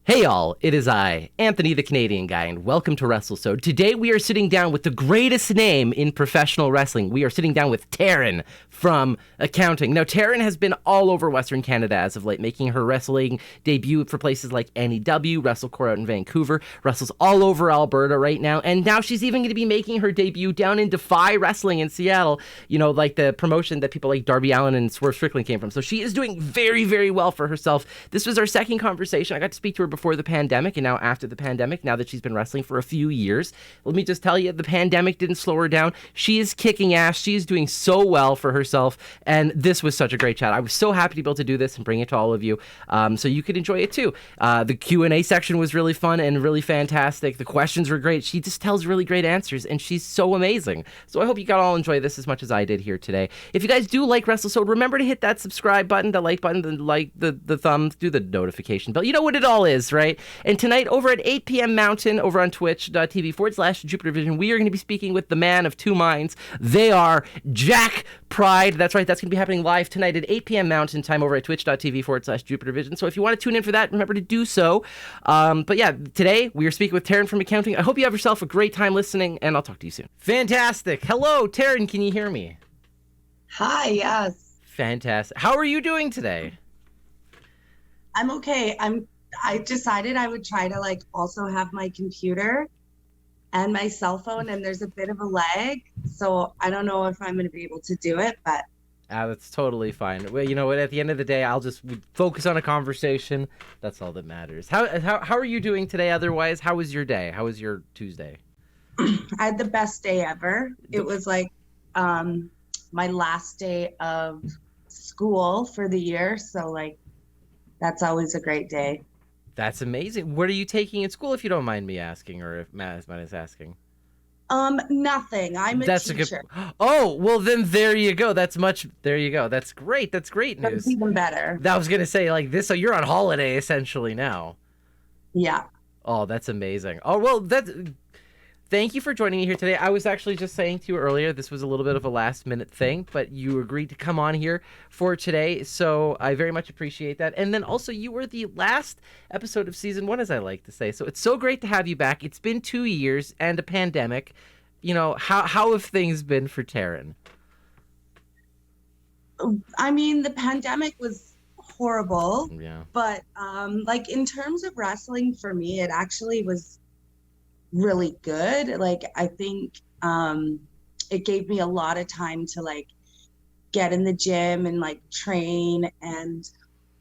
Hey y'all, it is I, Anthony the Canadian Guy, and welcome to WrestleSode. Today we are sitting down with the greatest name in professional wrestling. We are sitting down with Taryn from accounting. Now, Taryn has been all over Western Canada as of late, making her wrestling debut for places like NEW, WrestleCore out in Vancouver, wrestles all over Alberta right now, and now she's even going to be making her debut down in Defy Wrestling in Seattle, like the promotion that people like Darby Allin and Swerve Strickland came from. So she is doing very, very well for herself. This was our second conversation. I got to speak to her before the pandemic and now after the pandemic, now that she's been wrestling for a few years. Let me just tell you, the pandemic didn't slow her down. She is kicking ass. She is doing so well for herself, and this was such a great chat. I was so happy to be able to do this and bring it to all of you, so you could enjoy it too. The Q&A section was really fun and really fantastic. The questions were great. She just tells really great answers, and she's so amazing. So I hope you got all enjoy this as much as I did here today. If you guys do like WrestleSode, remember to hit that subscribe button, the like button, the thumbs, do the notification bell. You know what it all is, right? And tonight over at 8 p.m. Mountain over on twitch.tv/Jupiter Vision, we are going to be speaking with the man of two minds. They are Jack Pride. That's right. That's going to be happening live tonight at 8 p.m. Mountain time over at twitch.tv/Jupiter Vision. So if you want to tune in for that, remember to do so. But yeah, today we are speaking with Taryn from accounting. I hope you have yourself a great time listening, and I'll talk to you soon. Fantastic. Hello, Taryn. Can you hear me? Hi, yes. Fantastic. How are you doing today? I'm okay. I decided I would try to also have my computer and my cell phone, and there's a bit of a lag, so I don't know if I'm going to be able to do it, but That's totally fine. Well, you know what? At the end of the day, I'll just focus on a conversation. That's all that matters. How are you doing today? Otherwise, how was your day? How was your Tuesday? I had the best day ever. It was my last day of school for the year, so that's always a great day. That's amazing. What are you taking in school, if you don't mind me asking, or if Matt is asking? Nothing. I'm a teacher. Oh, well then there you go. There you go. That's great. That's great news. That's even better. I was gonna say this, so you're on holiday essentially now. Yeah. Oh, that's amazing. Oh, well, thank you for joining me here today. I was actually just saying to you earlier, this was a little bit of a last minute thing, but you agreed to come on here for today, so I very much appreciate that. And then also, you were the last episode of season 1, as I like to say, so it's so great to have you back. It's been 2 years and a pandemic. How have things been for Taryn? I mean, the pandemic was horrible. Yeah. But in terms of wrestling, for me, it actually was really good. I think it gave me a lot of time to get in the gym and train and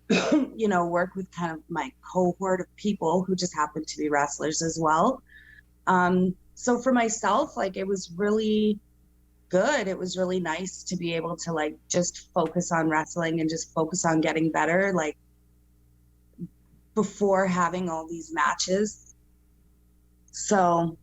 work with kind of my cohort of people who just happen to be wrestlers as well. So for myself, it was really good. It was really nice to be able to just focus on wrestling and just focus on getting better before having all these matches. So,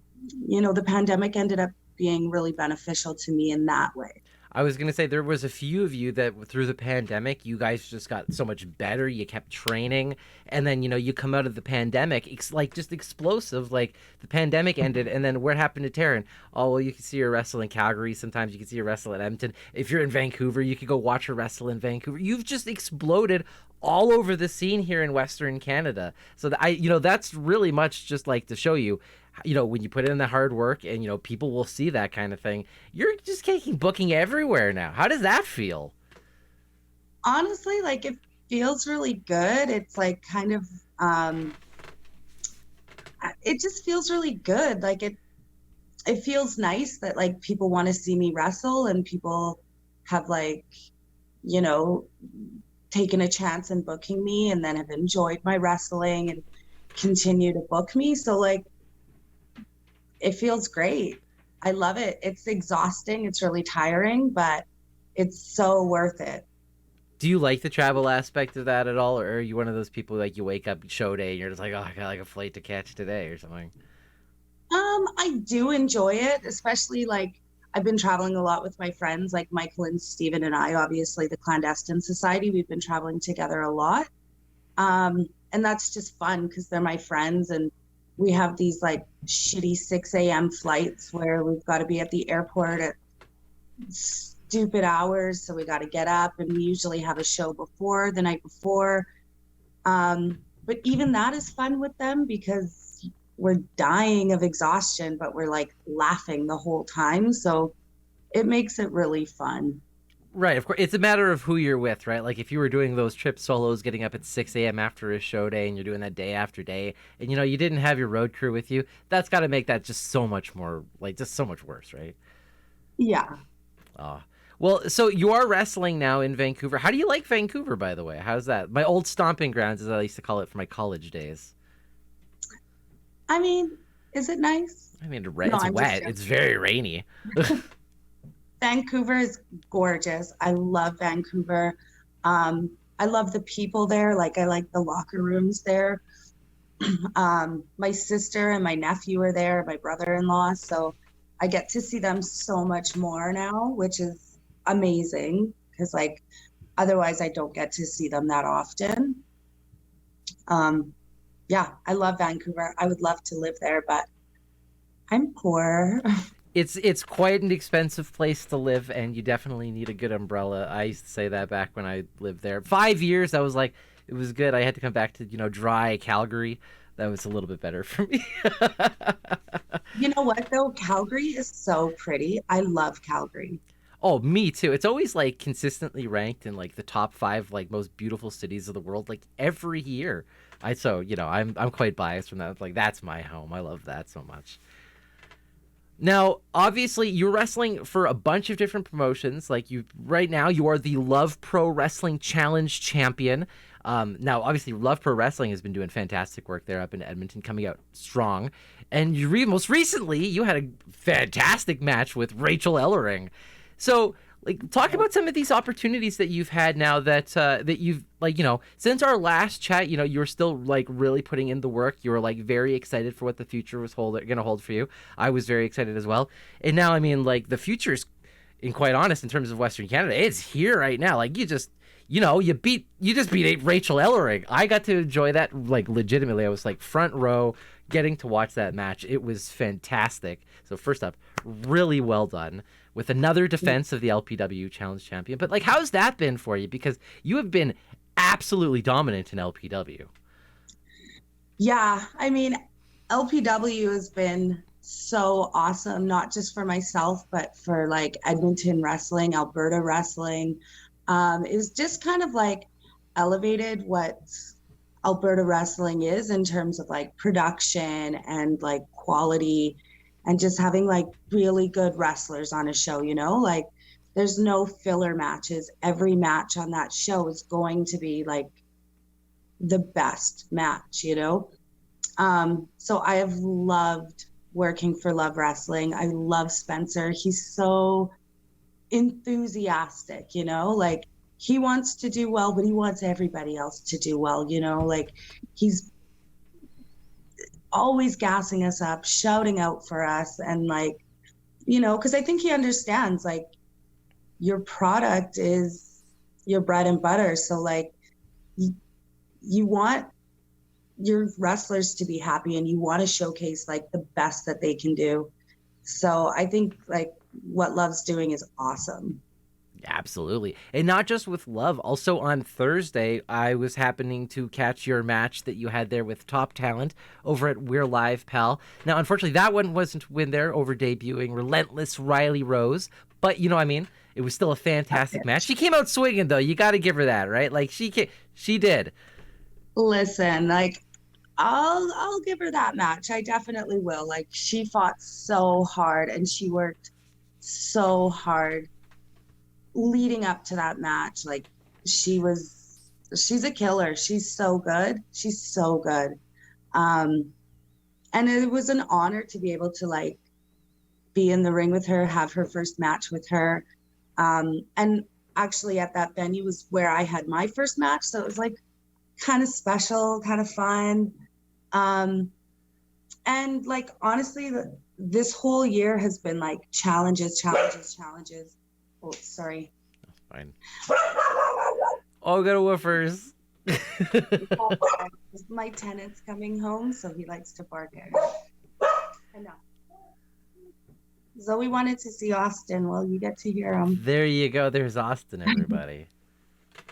the pandemic ended up being really beneficial to me in that way. I was going to say, there was a few of you that through the pandemic, you guys just got so much better. You kept training. And then, you come out of the pandemic, it's just explosive. The pandemic ended. And then what happened to Taryn? Oh, well, you can see her wrestle in Calgary. Sometimes you can see her wrestle at Edmonton. If you're in Vancouver, you could go watch her wrestle in Vancouver. You've just exploded all over the scene here in Western Canada. So that's really much just to show you, when you put in the hard work and, people will see that kind of thing, you're just taking booking everywhere now. How does that feel? Honestly, it feels really good. It's kind of, it just feels really good. It feels nice that people want to see me wrestle and people have taken a chance in booking me and then have enjoyed my wrestling and continue to book me. So it feels great. I love it. It's exhausting. It's really tiring, but it's so worth it. Do you like the travel aspect of that at all? Or are you one of those people you wake up show day and you're just oh, I got a flight to catch today or something? I do enjoy it, especially I've been traveling a lot with my friends, Michael and Steven and I, obviously the Clandestine Society. We've been traveling together a lot. And that's just fun because they're my friends, and we have these shitty 6 a.m. flights where we've got to be at the airport at stupid hours. So we got to get up, and we usually have a show the night before. But even that is fun with them because we're dying of exhaustion, but we're like laughing the whole time. So it makes it really fun. Right, of course. It's a matter of who you're with, right? Like if you were doing those trip solos, getting up at 6 a.m. after a show day, and you're doing that day after day, and you didn't have your road crew with you, that's got to make that just so much more, like, just so much worse, right? Yeah. Oh. Well, so you are wrestling now in Vancouver. How do you like Vancouver, by the way? How's that? My old stomping grounds, as I used to call it for my college days. I mean, is it nice? I mean, No, it's I'm just wet. joking. It's very rainy. Vancouver is gorgeous. I love Vancouver. I love the people there. Like I like the locker rooms there. My sister and my nephew are there, my brother-in-law. So I get to see them so much more now, which is amazing because like otherwise I don't get to see them that often. Yeah, I love Vancouver. I would love to live there, but I'm poor. It's quite an expensive place to live, and you definitely need a good umbrella. I used to say that back when I lived there. 5 years, I was like, it was good. I had to come back to dry Calgary. That was a little bit better for me. You know what though? Calgary is so pretty. I love Calgary. Oh, me too. It's always like consistently ranked in like the top 5 like most beautiful cities of the world like every year. I'm quite biased from that. Like that's my home. I love that so much. Now, obviously, you're wrestling for a bunch of different promotions. Like right now, you are the Love Pro Wrestling Challenge Champion. Now, obviously, Love Pro Wrestling has been doing fantastic work there up in Edmonton, coming out strong. And most recently, you had a fantastic match with Rachel Ellering. So, like, talk about some of these opportunities that you've had now that you've since our last chat. You were still like really putting in the work. You were like very excited for what the future was going to hold for you. I was very excited as well. And now, I mean, like the future is, in quite honest, in terms of Western Canada, it's here right now. Like you just beat Rachel Ellering. I got to enjoy that like legitimately. I was like front row getting to watch that match. It was fantastic. So first up, really well done with another defense of the LPW Challenge Champion. But like, how's that been for you? Because you have been absolutely dominant in LPW. Yeah, I mean, LPW has been so awesome, not just for myself, but for like Edmonton wrestling, Alberta wrestling. It was just kind of like elevated what Alberta wrestling is in terms of like production and like quality and just having like really good wrestlers on a show, like there's no filler matches. Every match on that show is going to be like the best match. So I have loved working for Love Wrestling. I love Spencer. He's so enthusiastic, like he wants to do well, but he wants everybody else to do well, like he's always gassing us up, shouting out for us, and like, because I think he understands like your product is your bread and butter. So like you want your wrestlers to be happy and you want to showcase like the best that they can do. So I think like what Love's doing is awesome. Absolutely. And not just with Love. Also on Thursday, I was happening to catch your match that you had there with Top Talent over at We're Live, Pal. Now, unfortunately, that one wasn't win there over debuting Relentless Riley Rose. But, it was still a fantastic match. She came out swinging, though. You got to give her that, right? Like, she did. Listen, like, I'll give her that match. I definitely will. Like, she fought so hard and she worked so hard leading up to that match. Like she's a killer. She's so good. She's so good. And it was an honor to be able to like be in the ring with her, have her first match with her. And actually at that venue was where I had my first match. So it was like kind of special, kind of fun. And like, honestly, this whole year has been like challenges. Oh, sorry. Fine. Oh, go to woofers. My tenant's coming home, so he likes to bark at her. Enough. Zoe wanted to see Austin. Well, you get to hear him. There you go. There's Austin, everybody.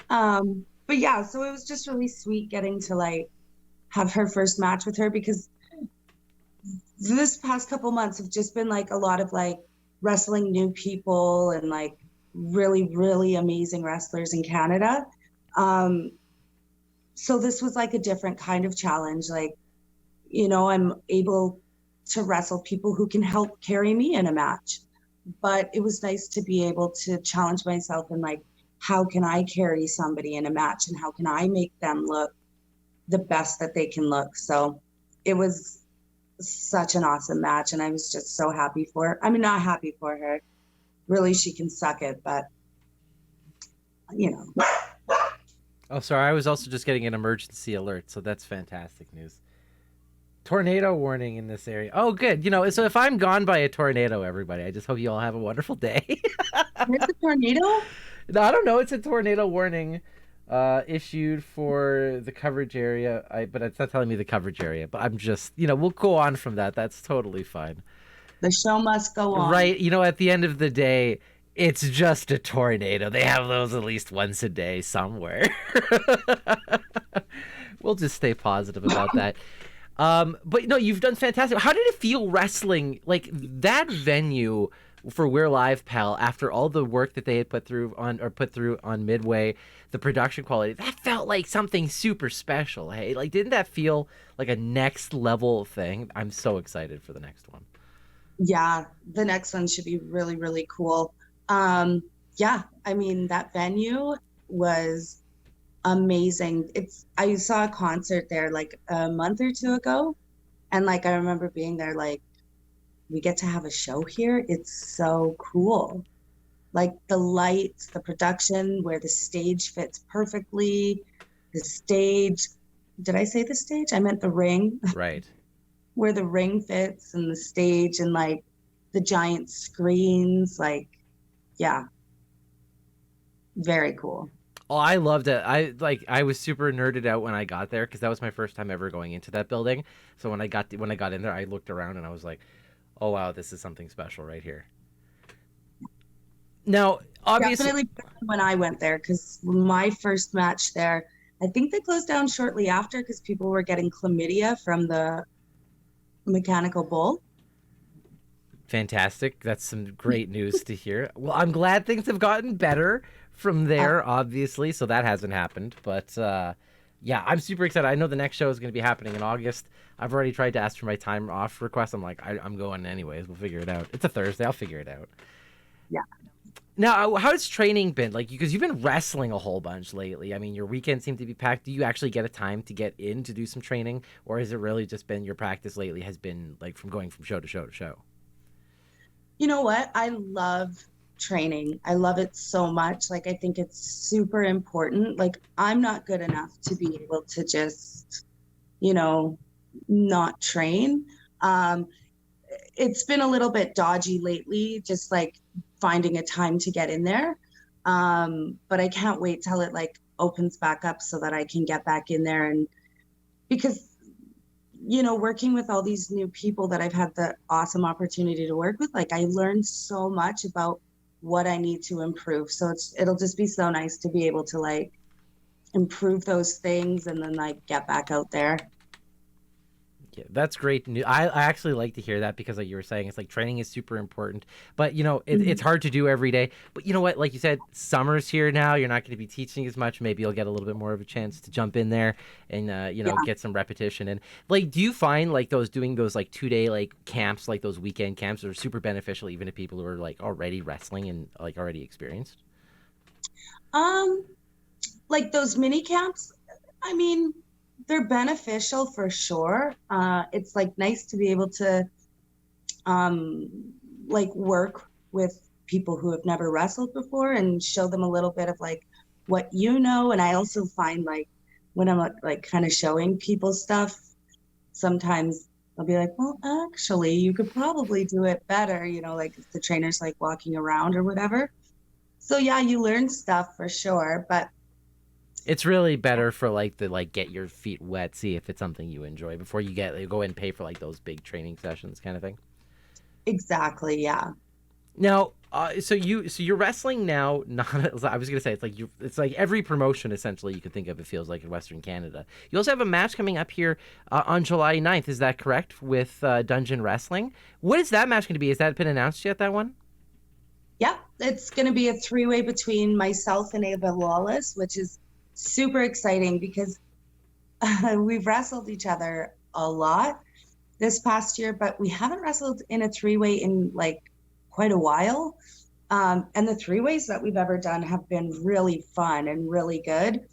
But yeah, so it was just really sweet getting to like have her first match with her, because this past couple months have just been like a lot of like wrestling new people and like really, really amazing wrestlers in Canada. So this was like a different kind of challenge. Like, I'm able to wrestle people who can help carry me in a match. But it was nice to be able to challenge myself and like, how can I carry somebody in a match and how can I make them look the best that they can look? So it was such an awesome match. And I was just so happy for her. I mean, not happy for her. Really, she can suck it, but Oh, sorry. I was also just getting an emergency alert, so that's fantastic news. Tornado warning in this area. Oh, good. So if I'm gone by a tornado, everybody, I just hope you all have a wonderful day. It's a tornado? No, I don't know. It's a tornado warning issued for the coverage area. But it's not telling me the coverage area. But I'm just, we'll go on from that. That's totally fine. The show must go on. Right. At the end of the day, it's just a tornado. They have those at least once a day somewhere. We'll just stay positive about that. But no, you've done fantastic. How did it feel wrestling like that venue for We're Live, Pal? After all the work that they had put through on Midway, the production quality, that felt like something super special. Hey, like didn't that feel like a next level thing? I'm so excited for the next one. Yeah, the next one should be really, really cool. Yeah, I mean that venue was amazing. I saw a concert there like a month or two ago, and like I remember being there like, we get to have a show here. It's so cool. Like the lights, the production, where the stage fits perfectly. The stage, did I say the stage? I meant the ring. Right. Where the ring fits and the stage and like the giant screens, like, yeah, very cool. Oh, I loved it. I was super nerded out when I got there because that was my first time ever going into that building. So when I got in there, I looked around and I was like, "Oh wow, this is something special right here." Now, obviously, Definitely when I went there, because my first match there, I think they closed down shortly after because people were getting chlamydia from the mechanical bull. fantastic. That's some great news to hear. Well, I'm glad things have gotten better from there, obviously. So that hasn't happened. But yeah, I'm super excited. I know the next show is going to be happening in August. I've already tried to ask for my time off request. I'm like, I'm going anyways. We'll figure it out. It's a Thursday. I'll figure it out. Yeah. Now, how's training been? Like, because you've been wrestling a whole bunch lately. I mean, your weekends seem to be packed. Do you actually get a time to get in to do some training? Or has it really just been your practice lately has been like from going from show to show to show? You know what? I love training. I love it so much. Like, I think it's super important. Like, I'm not good enough to be able to just, not train. It's been a little bit dodgy lately, just like finding a time to get in there. But I can't wait till it like opens back up so that I can get back in there. And because, working with all these new people that I've had the awesome opportunity to work with, like I learned so much about what I need to improve. So it'll just be so nice to be able to like improve those things and then like get back out there. Yeah, that's great news. I actually like to hear that because like you were saying, it's like training is super important, but it's hard to do every day. But you know what, like you said, summer's here now. You're not going to be teaching as much. Maybe you'll get a little bit more of a chance to jump in there and get some repetition. And like, do you find like doing those like 2-day like camps, like those weekend camps, are super beneficial even to people who are like already wrestling and like already experienced? Like those mini camps, I mean, they're beneficial for sure. It's like nice to be able to like work with people who have never wrestled before and show them a little bit of like what And I also find like when I'm like kind of showing people stuff, sometimes I'll be like, well, actually, you could probably do it better, like if the trainer's like walking around or whatever. So yeah, you learn stuff for sure, but it's really better for like get your feet wet, see if it's something you enjoy before you go and pay for like those big training sessions kind of thing. Exactly, yeah. Now, So you're wrestling now. Not I was gonna say it's like every promotion essentially you could think of. It feels like in Western Canada. You also have a match coming up here on July 9th. Is that correct? With Dungeon Wrestling. What is that match going to be? Has that been announced yet? That one? Yep, it's going to be a three-way between myself and Avril, which is super exciting because we've wrestled each other a lot this past year, but we haven't wrestled in a three-way in like quite a while. And the three ways that we've ever done have been really fun and really good.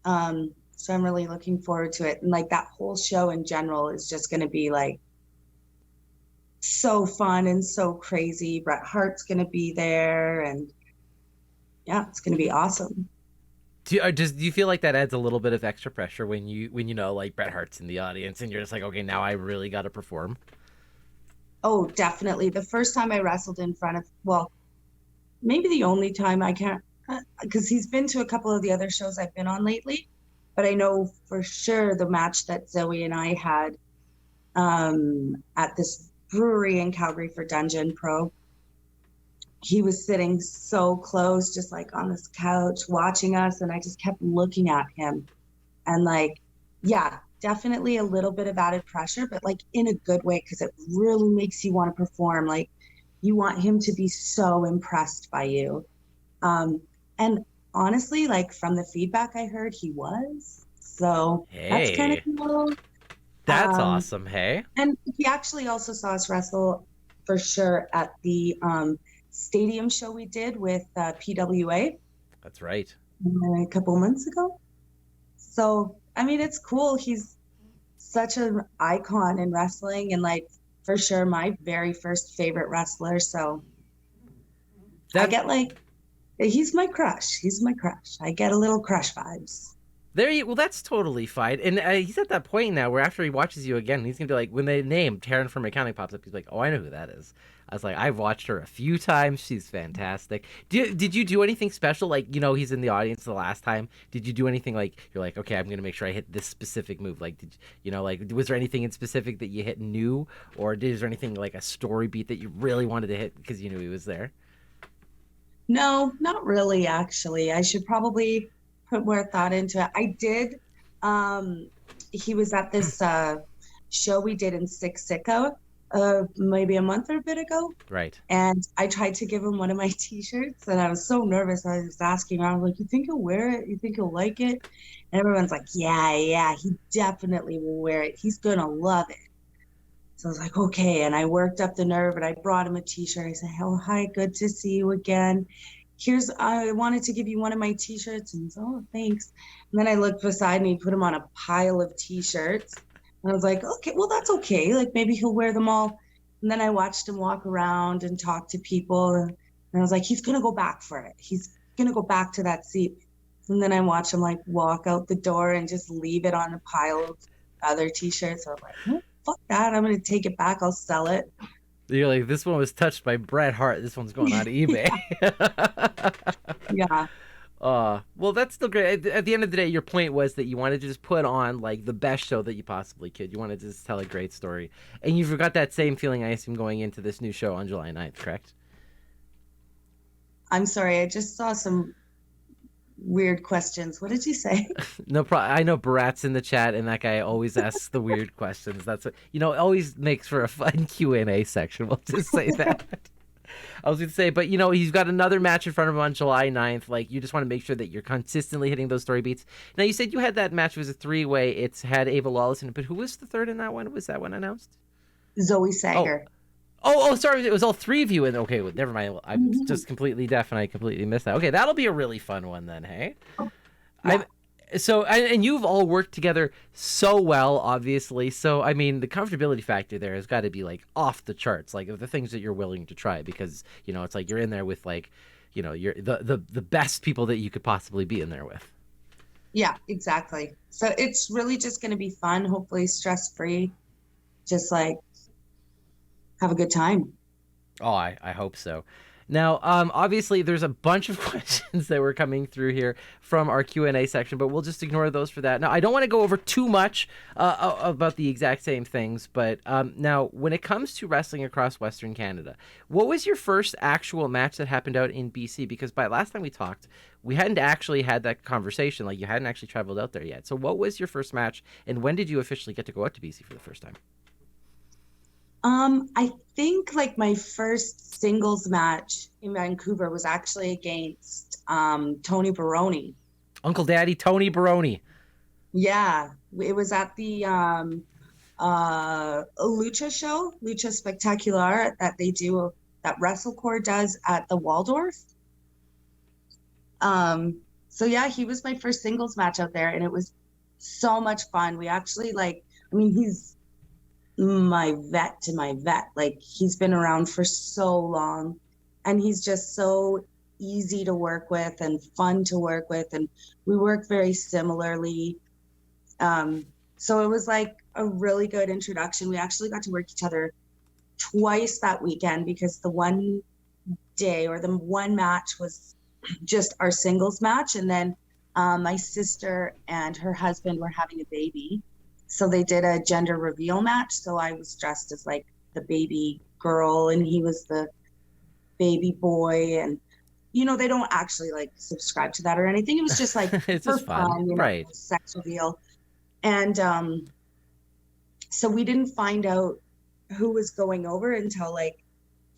So I'm really looking forward to it. And like that whole show in general is just going to be like so fun and so crazy. Bret Hart's going to be there, and yeah, it's going to be awesome. Do you feel like that adds a little bit of extra pressure when you know like Bret Hart's in the audience and you're just like, okay, now I really got to perform? Oh, definitely. The first time I wrestled in front of, well, maybe the only time I can't, because he's been to a couple of the other shows I've been on lately, but I know for sure the match that Zoe and I had at this brewery in Calgary for Dungeon Pro, he was sitting so close, just like on this couch watching us, and I just kept looking at him. And like, yeah, definitely a little bit of added pressure, but like in a good way, because it really makes you want to perform. Like you want him to be so impressed by you. And honestly, like from the feedback I heard, he was. So that's kind of Hey, cool. that's awesome. Hey, And he actually also saw us wrestle for sure at the stadium show we did with PWA that's right. a couple months ago. So, I mean, it's cool. He's such an icon in wrestling and like for sure my very first favorite wrestler. So I That get like, he's my crush. He's my crush. I get a little crush vibes. well, that's totally fine. And he's at that point now where after he watches you again, he's gonna be like, when the name Taryn from accounting pops up, he's like, oh, I know who that is. I was like, I've watched her a few times. She's fantastic. Did you do anything special? Like, you know, he's in the audience the last time. Did you do anything like you're like, okay, I'm gonna make sure I hit this specific move? Like, like, was there anything in specific that you hit new, or is there anything like a story beat that you really wanted to hit because you knew he was there? No, not really, actually. I should probably put more thought into it. I did. Um, he was at this show we did in Six Sicko maybe a month or a bit ago. Right. And I tried to give him one of my t-shirts and I was so nervous. I was asking around, like, you think he'll wear it? You think he'll like it? And everyone's like, yeah, he definitely will wear it. He's gonna love it. So I was like, okay. And I worked up the nerve and I brought him a t-shirt. I said, oh, hi, good to see you again. I wanted to give you one of my t-shirts. And he's, oh, thanks. And then I looked beside and he put them on a pile of t-shirts. And I was like, okay, well, that's okay. Like maybe he'll wear them all. And then I watched him walk around and talk to people. And I was like, he's going to go back for it. He's going to go back to that seat. And then I watched him like walk out the door and just leave it on a pile of other t-shirts. I was like, oh, fuck that. I'm going to take it back. I'll sell it. You're like, this one was touched by Bret Hart. This one's going on eBay. Yeah. Well, that's still great. At the end of the day, your point was that you wanted to just put on like the best show that you possibly could. You wanted to just tell a great story, and you've got that same feeling, I assume, going into this new show on July 9th, correct? I'm sorry. I just saw some weird questions. What did you say? No problem. I know Brat's in the chat, and that guy always asks the weird questions. That's what it always makes for a fun Q&A section. We'll just say that. I was going to say, but he's got another match in front of him on July 9th. Like, you just want to make sure that you're consistently hitting those story beats. Now, you said you had that match. It was a three-way. It's had Ava Lawless in it, but who was the third in that one? Was that one announced? Zoe Sager. Oh, sorry. It was all three of you. And okay, well, never mind. I'm just completely deaf, and I completely missed that. Okay, that'll be a really fun one then, hey? Yeah. And you've all worked together so well, obviously. So, I mean, the comfortability factor there has got to be, like, off the charts, like, of the things that you're willing to try. Because, it's like you're in there with, like, you're the best people that you could possibly be in there with. Yeah, exactly. So it's really just going to be fun, hopefully stress-free. Just, like, have a good time. Oh, I hope so. Now, obviously, there's a bunch of questions that were coming through here from our Q&A section, but we'll just ignore those for that. Now, I don't want to go over too much about the exact same things, but now, when it comes to wrestling across Western Canada, what was your first actual match that happened out in BC? Because by last time we talked, we hadn't actually had that conversation. Like, you hadn't actually traveled out there yet. So what was your first match, and when did you officially get to go out to BC for the first time? I think like my first singles match in Vancouver was actually against Tony Baroni. Uncle Daddy Tony Baroni. Yeah, it was at the Lucha show, Lucha Spectacular that they do, that WrestleCore does at the Waldorf. So yeah, he was my first singles match out there, and it was so much fun. We actually he's my vet to my vet. Like, he's been around for so long, and he's just so easy to work with and fun to work with, and we work very similarly. So it was like a really good introduction. We actually got to work each other twice that weekend, because the one day, or the one match, was just our singles match, and then my sister and her husband were having a baby, so they did a gender reveal match. So I was dressed as like the baby girl, and he was the baby boy. And they don't actually like subscribe to that or anything. It was just like It's for just fun, right? Sex reveal. And so we didn't find out who was going over until like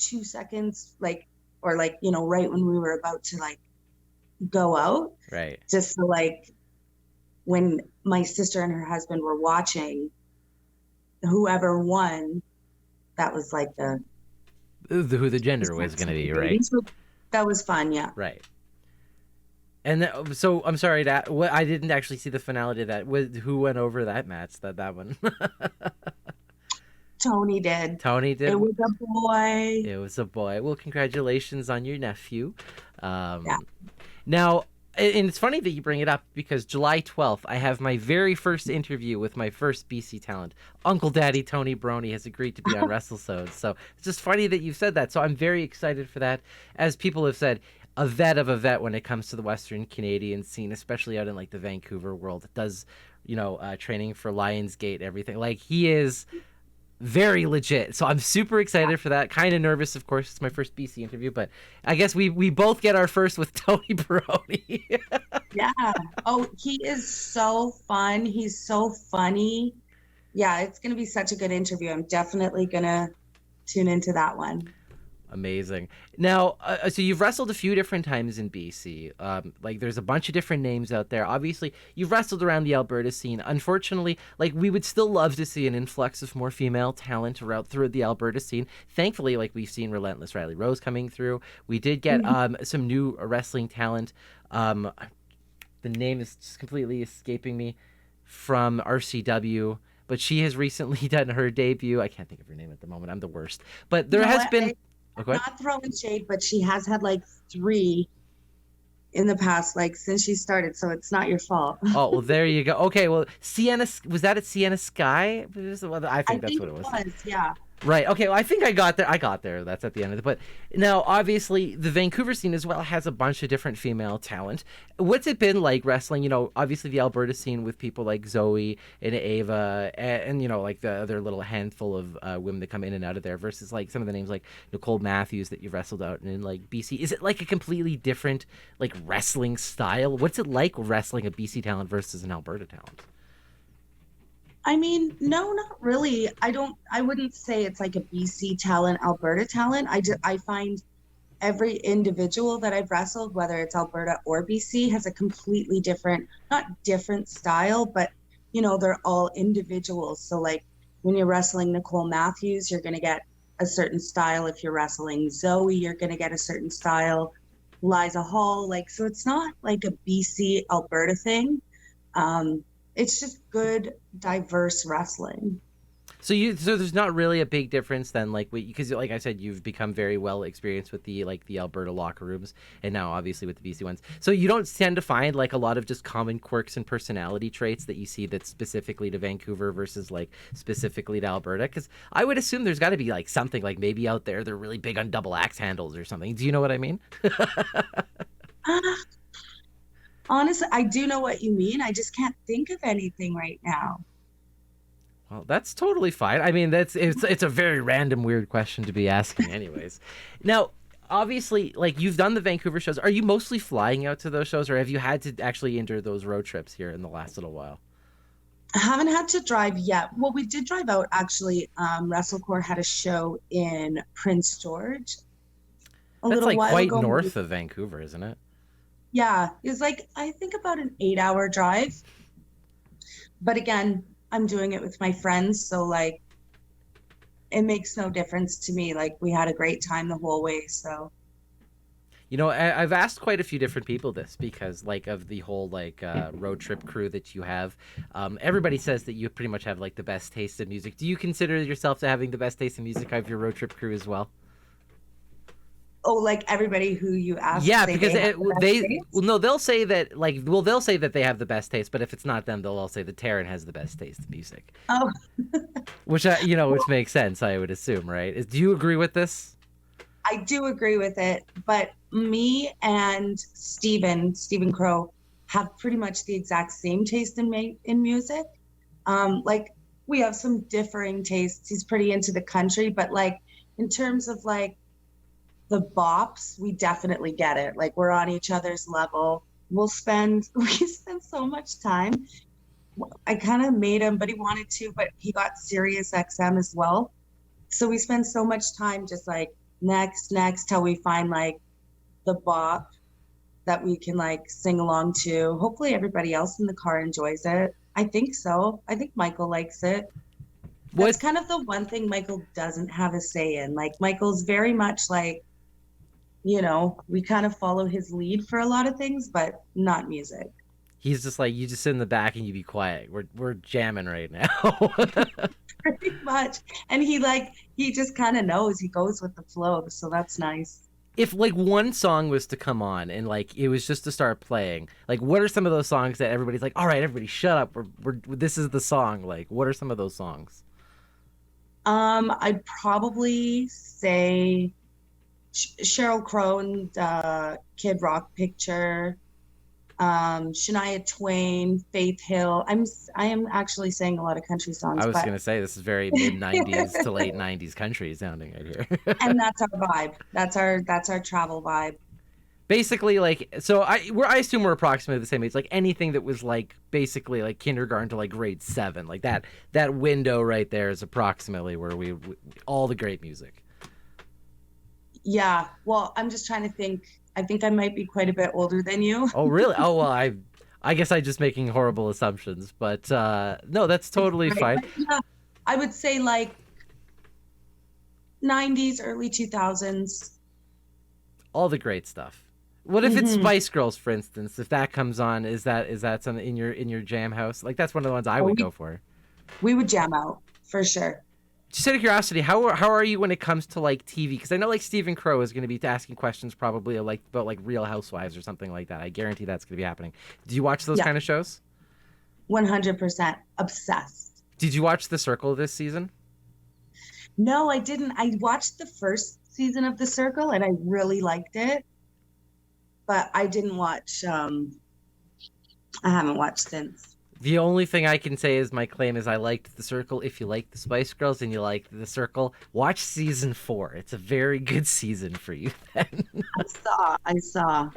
2 seconds, right when we were about to like go out. Right. Just so like when my sister and her husband were watching, whoever won, that was like who the gender was going to be, right? So that was fun, yeah. Right. And so I'm sorry that I didn't actually see the finality of that. Who went over that match? That one. Tony did. Tony did. It was a boy. It was a boy. Well, congratulations on your nephew. Yeah. Now, and it's funny that you bring it up, because July 12th, I have my very first interview with my first BC talent. Uncle Daddy Tony Baroni has agreed to be on WrestleSode. So it's just funny that you've said that. So I'm very excited for that. As people have said, a vet of a vet when it comes to the Western Canadian scene, especially out in like the Vancouver world. Does, training for Lionsgate, everything. Like, he is very legit. So I'm super excited for that. Kind of nervous, of course. It's my first BC interview, but I guess we both get our first with Tony Baroni. Yeah. Oh, he is so fun. He's so funny. Yeah, it's going to be such a good interview. I'm definitely going to tune into that one. Amazing. Now, so you've wrestled a few different times in BC. Like, there's a bunch of different names out there. Obviously, you've wrestled around the Alberta scene. Unfortunately, like, we would still love to see an influx of more female talent through the Alberta scene. Thankfully, like, we've seen Relentless Riley Rose coming through. We did get some new wrestling talent. The name is just completely escaping me, from RCW. But she has recently done her debut. I can't think of her name at the moment. I'm the worst. But there has been... I'm not throwing shade, but she has had like 3 in the past, like since she started, so it's not your fault. Oh, well, there you go. Okay, well, Sienna, was that at Sienna Sky? I think that's what it was. Yeah. Right. Okay. Well, I think I got there. That's at the end of it. But now, obviously, the Vancouver scene as well has a bunch of different female talent. What's it been like wrestling? Obviously the Alberta scene with people like Zoe and Ava, and like the other little handful of women that come in and out of there, versus like some of the names like Nicole Matthews that you've wrestled out in like BC. Is it like a completely different like wrestling style? What's it like wrestling a BC talent versus an Alberta talent? I mean, no, not really. I wouldn't say it's like a BC talent, Alberta talent. I find every individual that I've wrestled, whether it's Alberta or BC, has a completely different, not different style, but they're all individuals. So like when you're wrestling Nicole Matthews, you're going to get a certain style. If you're wrestling Zoe, you're going to get a certain style. Liza Hall, so it's not like a BC Alberta thing. It's just good, diverse wrestling. So there's not really a big difference then, like, because like I said, you've become very well experienced with the Alberta locker rooms, and now obviously with the BC ones. So you don't tend to find like a lot of just common quirks and personality traits that you see that's specifically to Vancouver versus like specifically to Alberta. Because I would assume there's got to be like something like maybe out there they're really big on double axe handles or something. Do you know what I mean? Uh, Honestly, I do know what you mean. I just can't think of anything right now. Well, that's totally fine. I mean, it's a very random, weird question to be asking, anyways. Now, obviously, like you've done the Vancouver shows. Are you mostly flying out to those shows, or have you had to actually endure those road trips here in the last little while? I haven't had to drive yet. Well, we did drive out actually. WrestleCore had a show in Prince George a That's little like while quite ago. north of Vancouver, isn't it? Yeah, it's like I think about an 8-hour drive. But again, I'm doing it with my friends, so like it makes no difference to me. Like we had a great time the whole way, so. You know, I've asked quite a few different people this because, like, of the whole like road trip crew that you have, everybody says that you pretty much have like the best taste in music. Do you consider yourself to having the best taste in music of your road trip crew as well? Oh, like everybody who you ask, Yeah, say because they have the best well, taste? no, they'll say that like, well, they'll say that they have the best taste, but if it's not them, they'll all say that Taryn has the best taste in music, Oh, which which makes sense, I would assume, right? Do you agree with this? I do agree with it, but me and Stephen Crow, have pretty much the exact same taste in music. Like we have some differing tastes. He's pretty into the country, but like in terms of like the bops, we definitely get it. Like we're on each other's level. We spend so much time. I kind of made him, but he wanted to, but he got Sirius XM as well. So we spend so much time just like next till we find like the bop that we can like sing along to. Hopefully everybody else in the car enjoys it. I think so. I think Michael likes it. That's What kind of the one thing Michael doesn't have a say in. Like Michael's very much like, we kind of follow his lead for a lot of things, but not music. He's just like, you just sit in the back and you be quiet. We're jamming right now. Pretty much. And he just kind of knows, he goes with the flow, so that's nice. If like one song was to come on and like it was just to start playing, like what are some of those songs that everybody's like, all right, everybody shut up, we're this is the song. Like what are some of those songs? I'd probably say Sheryl Crow and Kid Rock Picture, Shania Twain, Faith Hill. I am actually saying a lot of country songs, I was but gonna say this is very mid '90s to late '90s country sounding right here. and that's our vibe. That's our travel vibe. Basically, like, so I assume we're approximately the same age. Like anything that was like basically like kindergarten to like grade 7, like that window right there is approximately where we all the great music. Yeah. Well, I'm just trying to think. I think I might be quite a bit older than you. Oh really? Oh well, I guess I'm just making horrible assumptions, but no, that's totally Right. fine. But yeah, I would say like 90s, early 2000s. All the great stuff. What if it's Hmm. Spice Girls, for instance? If that comes on, is that something in your jam house? Like that's one of the ones I Oh, would we, go for. we would jam out for sure. Just out of curiosity, how are you when it comes to like TV? Because I know like Stephen Crow is going to be asking questions probably like about like Real Housewives or something like that. I guarantee that's going to be happening. Do you watch those Yeah, kind of shows? 100% obsessed. Did you watch The Circle this season? No, I didn't. I watched the first season of The Circle and I really liked it, but I didn't watch. I haven't watched since. The only thing I can say is my claim is I liked The Circle. If you like the Spice Girls and you like The Circle, watch season 4. It's a very good season for you then. I saw.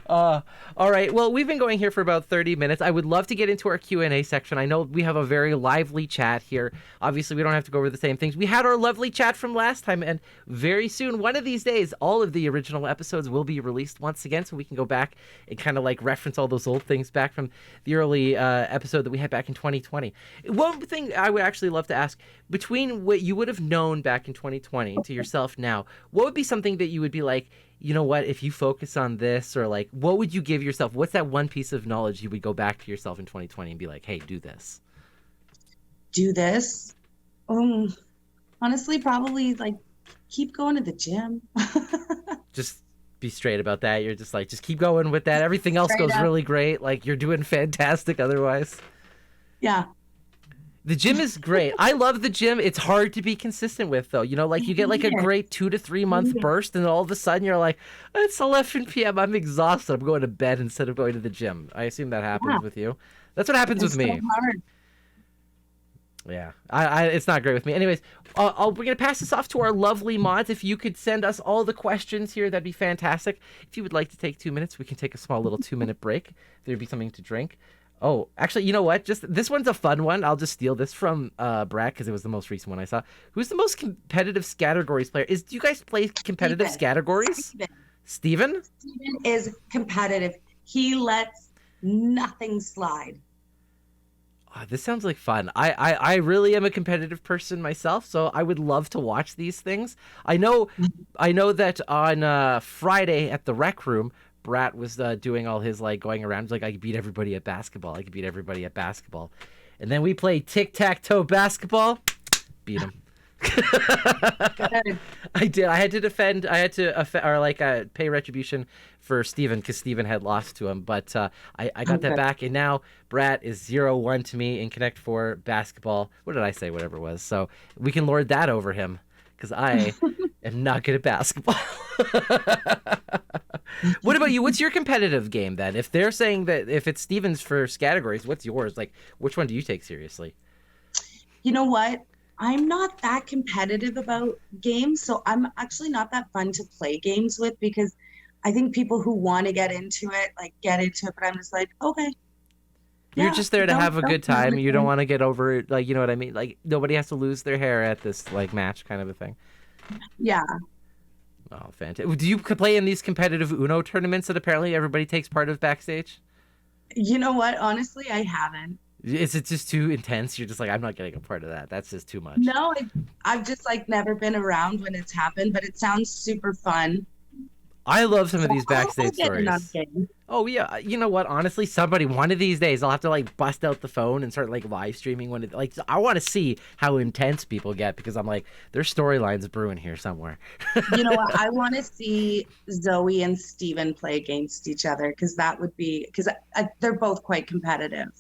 All right. Well, we've been going here for about 30 minutes. I would love to get into our Q&A section. I know we have a very lively chat here. Obviously, we don't have to go over the same things. We had our lovely chat from last time, and very soon, one of these days, all of the original episodes will be released once again, so we can go back and kind of like reference all those old things back from the early episode that we had back in 2020. One thing I would actually love to ask, between what you would have known back in 2020 to yourself now, what would be something that you would be like, you know what, if you focus on this, or like, what would you give yourself? What's that one piece of knowledge you would go back to yourself in 2020 and be like, hey, do this? do this. Um, Honestly, probably like keep going to the gym. Just be straight about that. You're just like, just keep going with that. Everything else Straight goes up. really great. Like, you're doing fantastic otherwise. Yeah. The gym is great. I love the gym. It's hard to be consistent with, though. You know, like I you get like a need it. great 2 to 3 I month need it. burst, and all of a sudden you're like, it's 11 p.m. I'm exhausted. I'm going to bed instead of going to the gym. I assume that Yeah. happens with you. That's what happens with It's so me. hard. Yeah, it's not great with me. Anyways, we're gonna pass this off to our lovely mods. If you could send us all the questions here, that'd be fantastic. If you would like to take 2 minutes, we can take a small little 2 minute break. There'd be something to drink. Oh, actually, you know what? Just this one's a fun one. I'll just steal this from Brad because it was the most recent one I saw. Who's the most competitive categories player? Do you guys play competitive Steven. categories? Steven? Steven is competitive. He lets nothing slide. Oh, this sounds like fun. I really am a competitive person myself, so I would love to watch these things. I know that on Friday at the rec room, Brat was doing all his like going around. He's like, I could beat everybody at basketball. I could beat everybody at basketball. And then we played tic-tac-toe basketball. Beat him. Good. I did. I had to defend. I had to pay retribution for Steven because Steven had lost to him. But I got that back, and now Brat is 0-1 to me in Connect 4 basketball. What did I say? Whatever it was. So we can lord that over him because I am not good at basketball. What about you? What's your competitive game then? If they're saying that if it's Steven's for categories, what's yours? Like, which one do you take seriously? You know what? I'm not that competitive about games, so I'm actually not that fun to play games with because I think people who want to get into it, like get into it, but I'm just like, okay. You're Yeah, just there to have a good time. You don't want. want to get over it. Like, you know what I mean? Like, nobody has to lose their hair at this, like, match kind of a thing. Yeah. Oh, fantastic. Do you play in these competitive Uno tournaments that apparently everybody takes part of backstage? You know what? Honestly, I haven't. Is it just too intense? You're just like, I'm not getting a part of that. That's just too much. No, I've just like never been around when it's happened, but it sounds super fun. I love some of these I'll backstage get in on stories. game. Oh, yeah. You know what? Honestly, somebody, one of these days, I'll have to, like, bust out the phone and start, like, live streaming one of, like, I want to see how intense people get because I'm like, there's storylines brewing here somewhere. You know what? I want to see Zoe and Steven play against each other because that would be, because they're both quite competitive.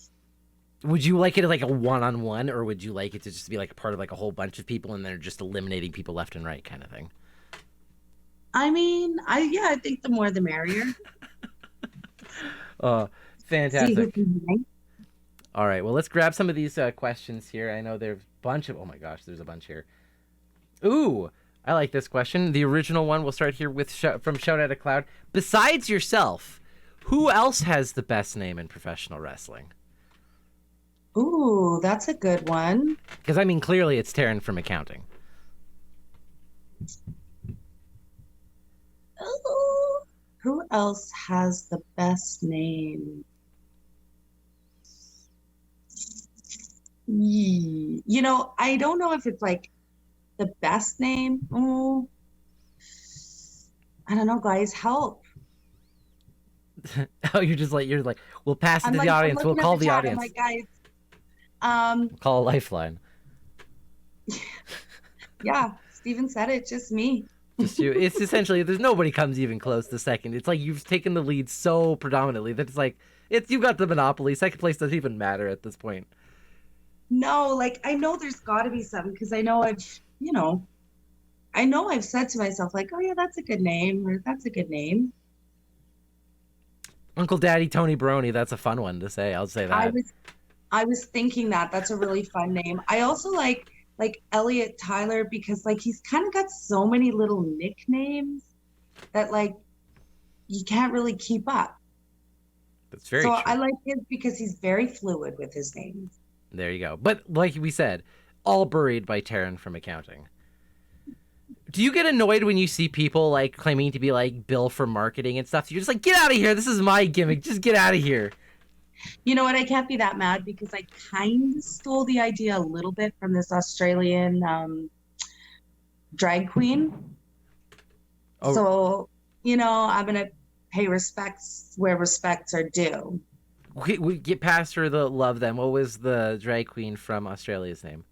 Would you like it like a one-on-one, or would you like it to just be like a part of like a whole bunch of people and they're just eliminating people left and right kind of thing? I mean, I think the more the merrier. Oh, See who fantastic. can win. All right, well, let's grab some of these questions here. I know there's a bunch of, oh my gosh, there's a bunch here. Ooh, I like this question. The original one, we'll start here with from Shout Out a Cloud. Besides yourself, who else has the best name in professional wrestling? Ooh, that's a good one. Because, I mean, clearly it's Taryn from accounting. Ooh, who else has the best name? You know, I don't know if it's like the best name. Oh, I don't know, guys. Help. Oh, you're like, we'll pass it to the audience. We'll call the audience. I'm like, guys, We'll call a lifeline. yeah, Steven said it, just me. Just you. It's essentially there's nobody comes even close to second. It's like you've taken the lead so predominantly that it's like you got the monopoly. Second place doesn't even matter at this point. No, like I know there's got to be some because I know I've said to myself like, oh yeah, that's a good name or that's a good name. Uncle Daddy Tony Baroni, that's a fun one to say. I'll say that. I was thinking that's a really fun name. I also like Elliot Tyler because like he's kind of got so many little nicknames that like you can't really keep up. That's very true. I like his because he's very fluid with his names. There you go. But like we said, all buried by Taryn from accounting. Do you get annoyed when you see people like claiming to be like Bill from marketing and stuff? You're just like, get out of here. This is my gimmick. Just get out of here. You know what? I can't be that mad because I kind of stole the idea a little bit from this Australian drag queen. Oh. So, I'm going to pay respects where respects are due. We get past her the love then. What was the drag queen from Australia's name?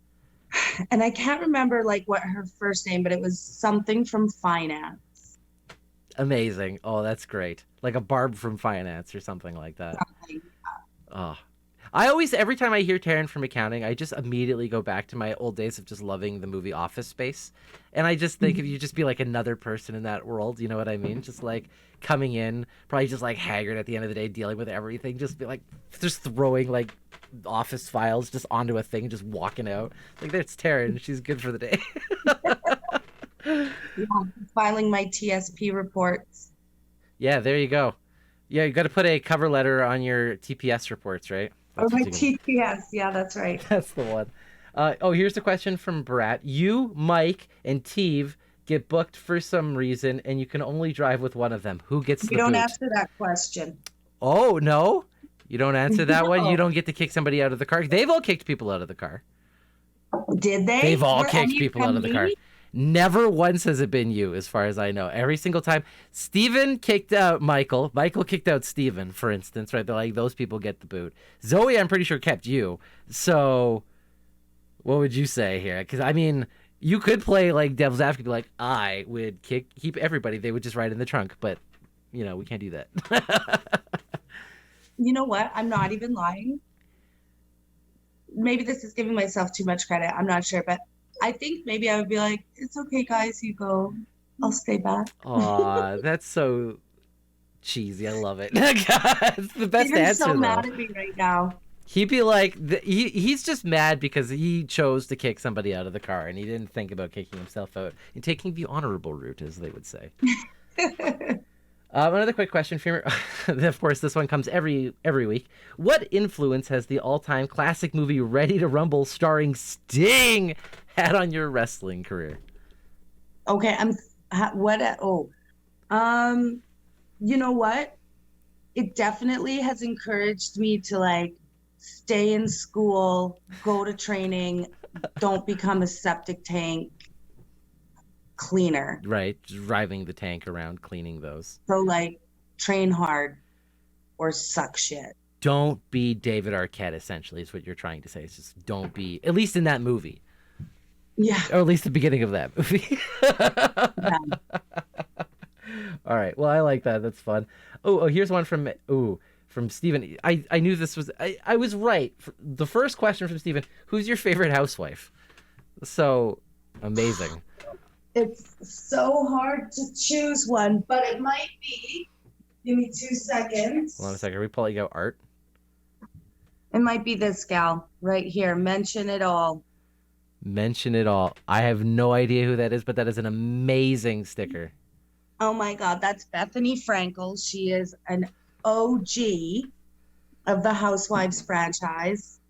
And I can't remember like what her first name, but it was something from finance. Amazing. Oh, that's great. Like a Barb from Finance or something like that. Something. Oh. I always, every time I hear Taryn from accounting, I just immediately go back to my old days of just loving the movie Office Space. And I just think if you just be like another person in that world, you know what I mean? Just like coming in, probably just like haggard at the end of the day, dealing with everything, just be like, just throwing like office files just onto a thing, just walking out. Like, there's Taryn. She's good for the day. Yeah, filing my TSP reports. Yeah, there you go. Yeah, you got to put a cover letter on your TPS reports, right? Or That's my what you can... TPS. Yeah, that's right. That's the one. Oh, here's a question from Brat. You, Mike, and Teve get booked for some reason, and you can only drive with one of them. Who gets You the don't boot? answer that question. Oh, no? You don't answer that one? You No. don't get to kick somebody out of the car? They've all kicked people out of the car. Did they? They've all Were kicked any of people them out of the car. me? Never once has it been you, as far as I know. Every single time. Steven kicked out Michael. Michael kicked out Steven, for instance, right? They're like, those people get the boot. Zoe, I'm pretty sure, kept you. So, what would you say here? Because, I mean, you could play like devil's advocate, be like, I would keep everybody. They would just ride in the trunk. But, you know, we can't do that. You know what? I'm not even lying. Maybe this is giving myself too much credit. I'm not sure, but I think maybe I would be like, it's okay, guys, you go. I'll stay back. Aw, that's so cheesy. I love it. God, it's the best Steven's answer, so though. mad at me right now. He'd be like, he's just mad because he chose to kick somebody out of the car and he didn't think about kicking himself out and taking the honorable route, as they would say. Another quick question for you. Of course, this one comes every week. What influence has the all-time classic movie Ready to Rumble starring Sting had on your wrestling career? Okay, you know what? It definitely has encouraged me to like stay in school, go to training, don't become a septic tank cleaner. Right, driving the tank around, cleaning those. So like train hard or suck shit. Don't be David Arquette, essentially, is what you're trying to say. It's just don't be, at least in that movie. Yeah. Or at least the beginning of that movie. Yeah. All right. Well, I like that. That's fun. Oh, here's one from Steven. I knew this was I was right. The first question from Steven, who's your favorite housewife? So amazing. It's so hard to choose one, but it might be. Give me 2 seconds. Hold on a second. Are we pulling out art? It might be this gal right here. Mention it all. Mention it all. I have no idea who that is, but that is an amazing sticker. Oh my God, that's Bethany Frankel. She is an OG of the Housewives franchise,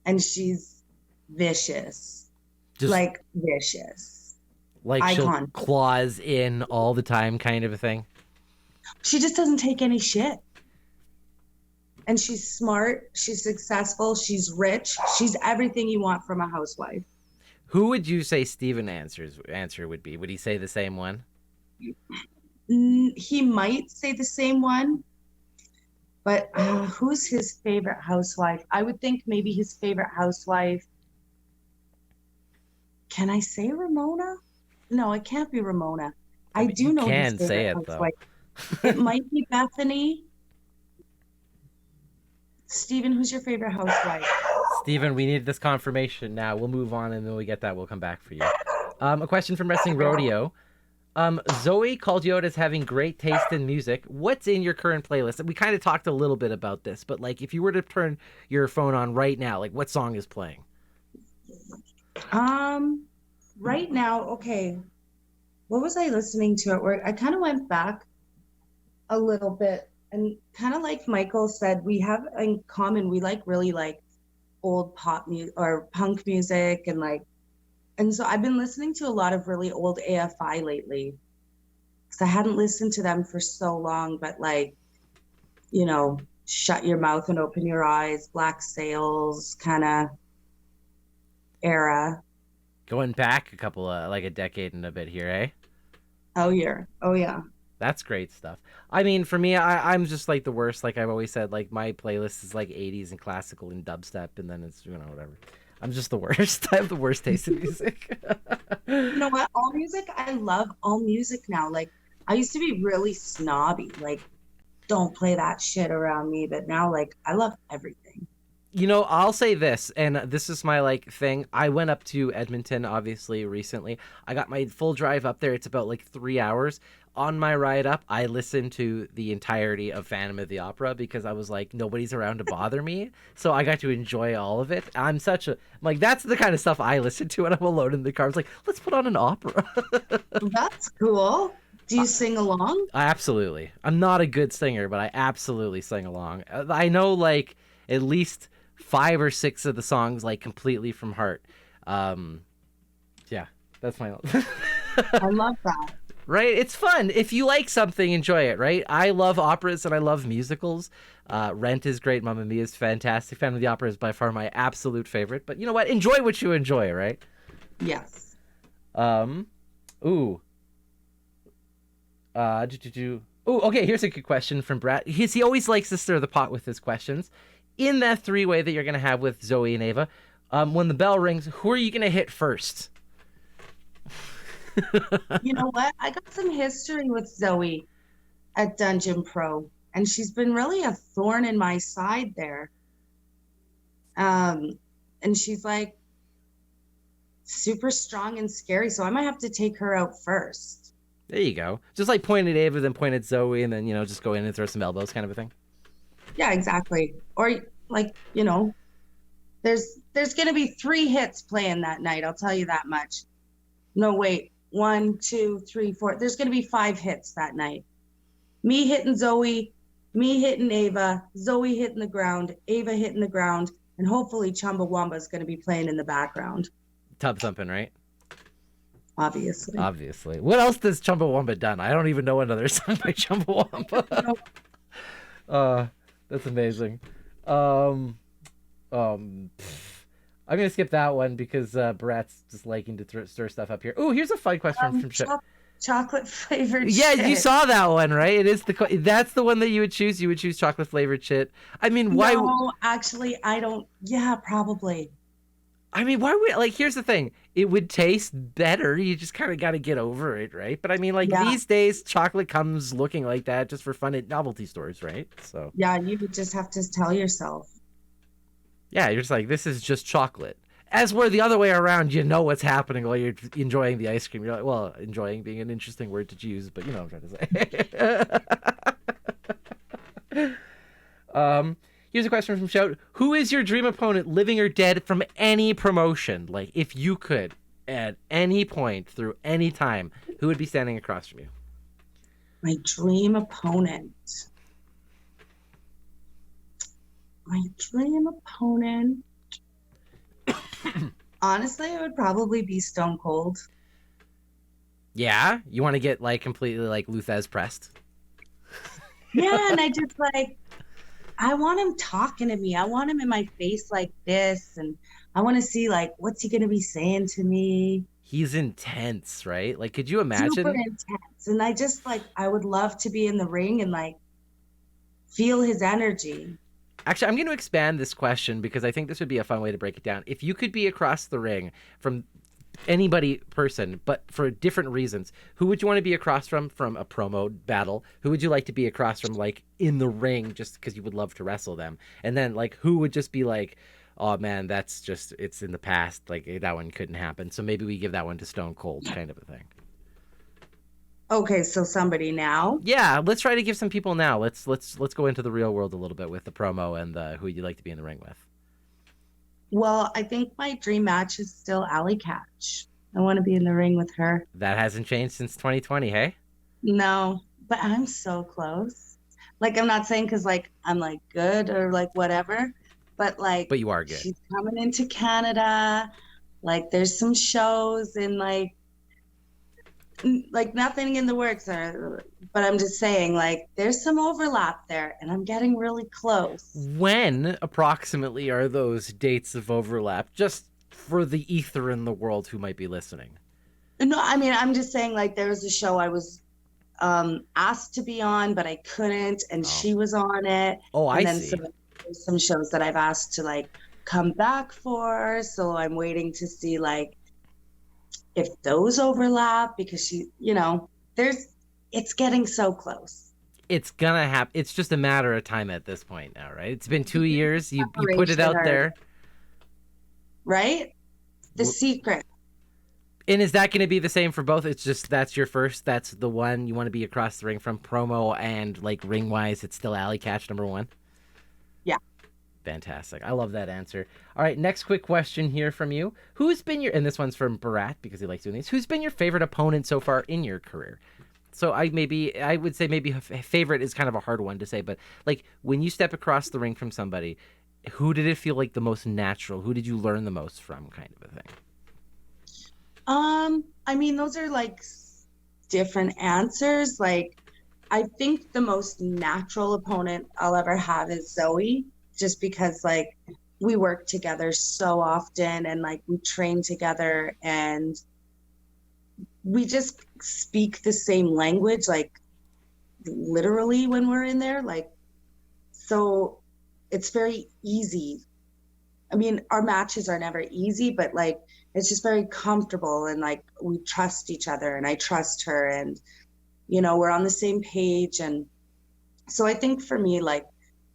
and she's vicious. Just like vicious. like she'll Icon. claws in all the time kind of a thing. She just doesn't take any shit. And she's smart, she's successful, she's rich, she's everything you want from a housewife. Who would you say Steven answer would be? Would he say the same one? He might say the same one, but who's his favorite housewife? I would think maybe his favorite housewife. Can I say Ramona? No, it can't be Ramona. I mean, do you know can his favorite say it, though. housewife. It might be Bethany. Steven, who's your favorite housewife? Steven, we need this confirmation now. We'll move on, and then we get that, we'll come back for you. A question from Wrestling Rodeo. Zoe called you out as having great taste in music. What's in your current playlist? We kind of talked a little bit about this, but like if you were to turn your phone on right now, like what song is playing? Right now, okay. What was I listening to at work? I kind of went back a little bit, and kind of like Michael said, we have in common, we like really like old pop music or punk music, and so I've been listening to a lot of really old AFI lately because I hadn't listened to them for so long, but like, you know, Shut Your Mouth and Open Your Eyes, Black Sails kind of era. Going back a couple like a decade and a bit here, eh? Oh yeah. Oh yeah. That's great stuff. I mean, for me, I'm just like the worst. Like I've always said, like my playlist is like 80s and classical and dubstep, and then it's, you know, whatever. I'm just the worst. I have the worst taste in music. You know what? All music, I love all music now. Like, I used to be really snobby, like, don't play that shit around me. But now, like, I love everything. You know, I'll say this, and this is my like thing. I went up to Edmonton, obviously, recently. I got my full drive up there. It's about like 3 hours. On my ride up, I listened to the entirety of Phantom of the Opera because I was like, nobody's around to bother me. So I got to enjoy all of it. Like, that's the kind of stuff I listen to when I'm alone in the car. It's like, let's put on an opera. That's cool. Do you sing along? Absolutely. I'm not a good singer, but I absolutely sing along. I know like at least 5 or 6 of the songs like completely from heart. Yeah, that's my own. I love that. Right? It's fun. If you like something, enjoy it, right? I love operas and I love musicals. Rent is great. Mamma Mia is fantastic. Phantom of the Opera is by far my absolute favorite. But you know what? Enjoy what you enjoy, right? Yes. Ooh. Ooh, okay, here's a good question from Bret. He always likes to stir the pot with his questions. In that 3-way that you're going to have with Zoe and Ava, when the bell rings, who are you going to hit first? You know what? I got some history with Zoe at Dungeon Pro, and she's been really a thorn in my side there. And she's like super strong and scary, so I might have to take her out first. There you go. Just like point at Ava, then point at Zoe, and then, you know, just go in and throw some elbows kind of a thing. Yeah, exactly. Or like, you know, there's going to be 3 hits playing that night. I'll tell you that much. No, wait. 1, 2, 3, 4. There's going to be 5 hits that night. Me hitting Zoe, me hitting Ava, Zoe hitting the ground, Ava hitting the ground, and hopefully Chumbawamba is going to be playing in the background. Tub thumping, right? Obviously. What else does Chumbawamba done? I don't even know another song by Chumbawamba. That's amazing. I'm gonna skip that one because Bret's just liking to stir stuff up here. Oh, here's a fun question from chocolate flavored. Yeah, shit. You saw that one, right? It is that's the one that you would choose. You would choose chocolate flavored shit. I mean, why? No, actually, I don't. Yeah, probably. I mean, why would, like, here's the thing. It would taste better. You just kind of got to get over it, right? But I mean, like, these days, chocolate comes looking like that just for fun at novelty stores, right? So yeah, you would just have to tell yourself. Yeah, you're just like, this is just chocolate. As where the other way around, you know what's happening while you're enjoying the ice cream. You're like, well, enjoying being an interesting word to choose, but you know what I'm trying to say. Here's a question from Shout. Who is your dream opponent, living or dead, from any promotion? Like, if you could, at any point, through any time, who would be standing across from you? My dream opponent. My dream opponent. Honestly, it would probably be Stone Cold. Yeah? You want to get, like, completely, like, Luthez pressed? Yeah, and I just, like, I want him talking to me. I want him in my face like this, and I want to see, like, what's he going to be saying to me? He's intense, right? Like, could you imagine? Super intense. And I just, like, I would love to be in the ring and, like, feel his energy. Actually, I'm going to expand this question because I think this would be a fun way to break it down. If you could be across the ring from person, but for different reasons, who would you want to be across from a promo battle? Who would you like to be across from, like, in the ring just because you would love to wrestle them? And then, like, who would just be like, oh, man, that's just, it's in the past. Like, that one couldn't happen. So maybe we give that one to Stone Cold kind of a thing. Okay, so somebody now? Yeah, let's try to give some people now. Let's go into the real world a little bit with the promo and who you'd like to be in the ring with. Well, I think my dream match is still Alley Catch. I want to be in the ring with her. That hasn't changed since 2020, hey? No, but I'm so close. Like, I'm not saying because, like, I'm, like, good or, like, whatever, but, like... But you are good. She's coming into Canada. Like, there's some shows and, like nothing in the works, but I'm just saying, like, there's some overlap there, and I'm getting really close. When approximately are those dates of overlap, just for the ether in the world who might be listening? No, I mean, I'm just saying, like, there was a show I was asked to be on, but I couldn't, and Oh. she was on it. Oh, I And then see. some shows that I've asked to like come back for. So I'm waiting to see like if those overlap because it's getting so close. It's gonna happen. It's just a matter of time at this point now, right? It's been 2 years. You put it Preparation out or there. right? The secret. And is that going to be the same for both? It's just that's your first. That's the one you want to be across the ring from, promo and like ring wise. It's still Alley Catch #1. Yeah. Fantastic. I love that answer. All right, next quick question here from you. Who's been your, and this one's from Bret because he likes doing these. Who's been your favorite opponent so far in your career? So I would say maybe favorite is kind of a hard one to say, but like when you step across the ring from somebody, who did it feel like the most natural? Who did you learn the most from, kind of a thing? I mean, those are like different answers. Like, I think the most natural opponent I'll ever have is Zoe, just because like we work together so often and like we train together and we just speak the same language, like literally when we're in there. Like, so it's very easy. I mean, our matches are never easy, but like it's just very comfortable and like we trust each other and I trust her and we're on the same page. And so I think for me, like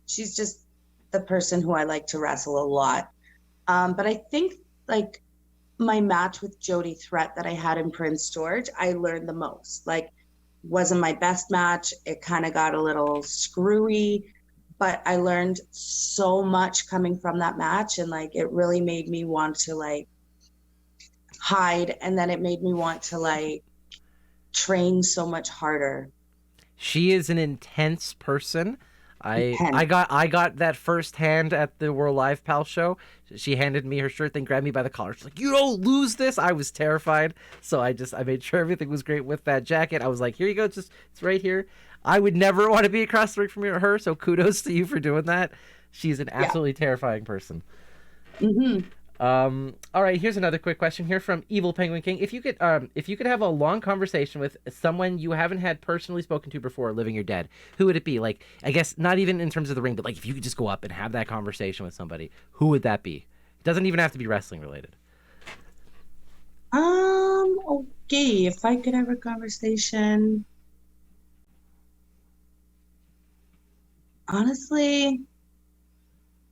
she's just the person who I like to wrestle a lot. But I think like my match with Jody Threat that I had in Prince George, I learned the most. Like, wasn't my best match. It kind of got a little screwy, but I learned so much coming from that match. And like, it really made me want to like hide. And then it made me want to like train so much harder. She is an intense person. I Intense. I got that firsthand at the World Live Pal show. She handed me her shirt, then grabbed me by the collar. She's like, "You don't lose this." I was terrified, so I made sure everything was great with that jacket. I was like, "Here you go, it's right here." I would never want to be across the ring from her, so kudos to you for doing that. She's an absolutely terrifying person. Mm-hmm. All right, here's another quick question here from Evil Penguin King. If you could have a long conversation with someone you haven't had personally spoken to before, living or dead, who would it be? Like, I guess not even in terms of the ring, but like if you could just go up and have that conversation with somebody, who would that be? It doesn't even have to be wrestling related. Okay, if I could have a conversation. Honestly,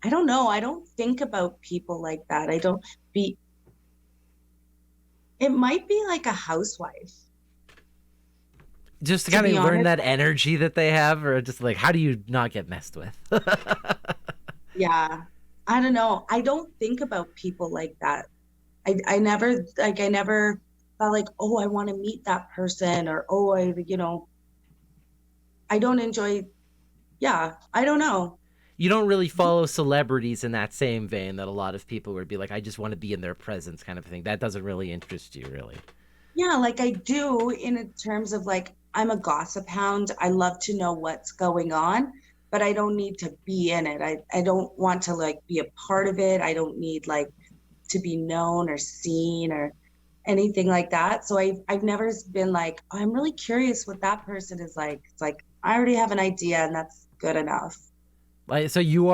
I don't know. I don't think about people like that. It might be like a housewife. Just to kind of learn that energy that they have, or just like, how do you not get messed with? Yeah. I don't know. I don't think about people like that. I never felt like, oh, I want to meet that person or, oh, I don't enjoy. Yeah. I don't know. You don't really follow celebrities in that same vein that a lot of people would be like, I just want to be in their presence kind of thing. That doesn't really interest you, really. Yeah, like I do in terms of like, I'm a gossip hound. I love to know what's going on, but I don't need to be in it. I don't want to like be a part of it. I don't need like to be known or seen or anything like that. So I've never been like, oh, I'm really curious what that person is like. It's like, I already have an idea and that's good enough. So you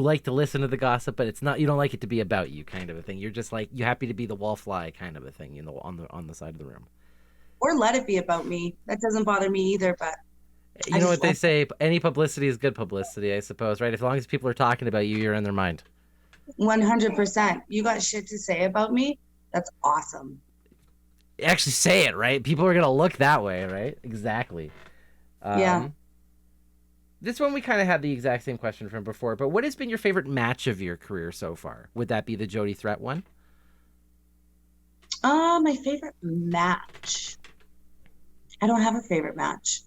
like to listen to the gossip, but you don't like it to be about you, kind of a thing. You're just like, you happy to be the wallfly kind of a thing, on the side of the room. Or let it be about me. That doesn't bother me either, but you know what they say, any publicity is good publicity, I suppose, right? As long as people are talking about you, you're in their mind. 100%. You got shit to say about me? That's awesome. Actually say it, right? People are going to look that way, right? Exactly. Yeah. This one we kind of had the exact same question from before, but what has been your favorite match of your career so far? Would that be the Jody Threat one? My favorite match. I don't have a favorite match.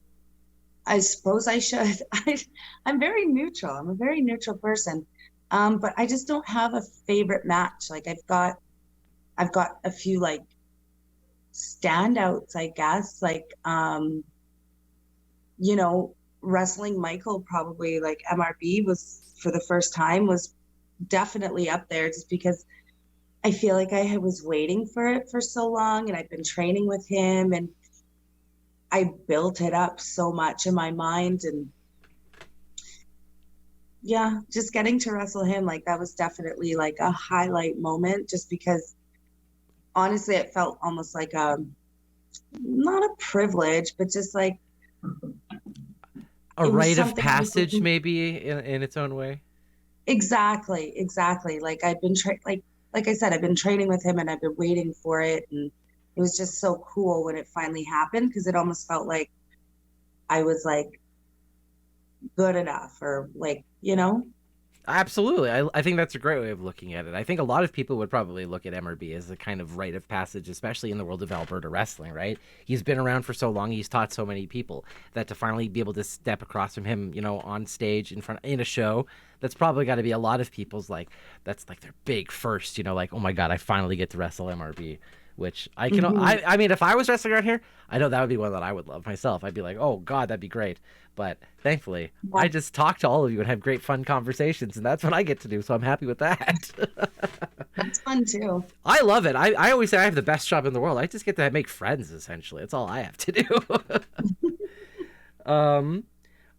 I suppose I should. I'm very neutral. I'm a very neutral person. But I just don't have a favorite match. Like I've got a few like standouts, I guess. Like wrestling Michael probably like MRB was for the first time was definitely up there just because I feel like I was waiting for it for so long and I've been training with him and I built it up so much in my mind. And yeah, just getting to wrestle him, like that was definitely like a highlight moment, just because honestly it felt almost like a, not a privilege, but just like A it was rite of something I was passage, looking. maybe in its own way. Exactly. Like I've been like I said, I've been training with him and I've been waiting for it, and it was just so cool when it finally happened, because it almost felt like I was like good enough, or like, Absolutely. I think that's a great way of looking at it. I think a lot of people would probably look at MRB as a kind of rite of passage, especially in the world of Alberta wrestling, right? He's been around for so long, he's taught so many people that to finally be able to step across from him, on stage in a show, that's probably got to be a lot of people's like, that's like their big first, like, oh my God, I finally get to wrestle MRB. Which I can, hmm I mean, if I was wrestling around here, I know that would be one that I would love myself. I'd be like, oh God, that'd be great. But thankfully, yeah, I just talk to all of you and have great fun conversations, and that's what I get to do. So I'm happy with that. that's fun too. I love it. I always say I have the best job in the world. I just get to make friends. Essentially, that's all I have to do. um,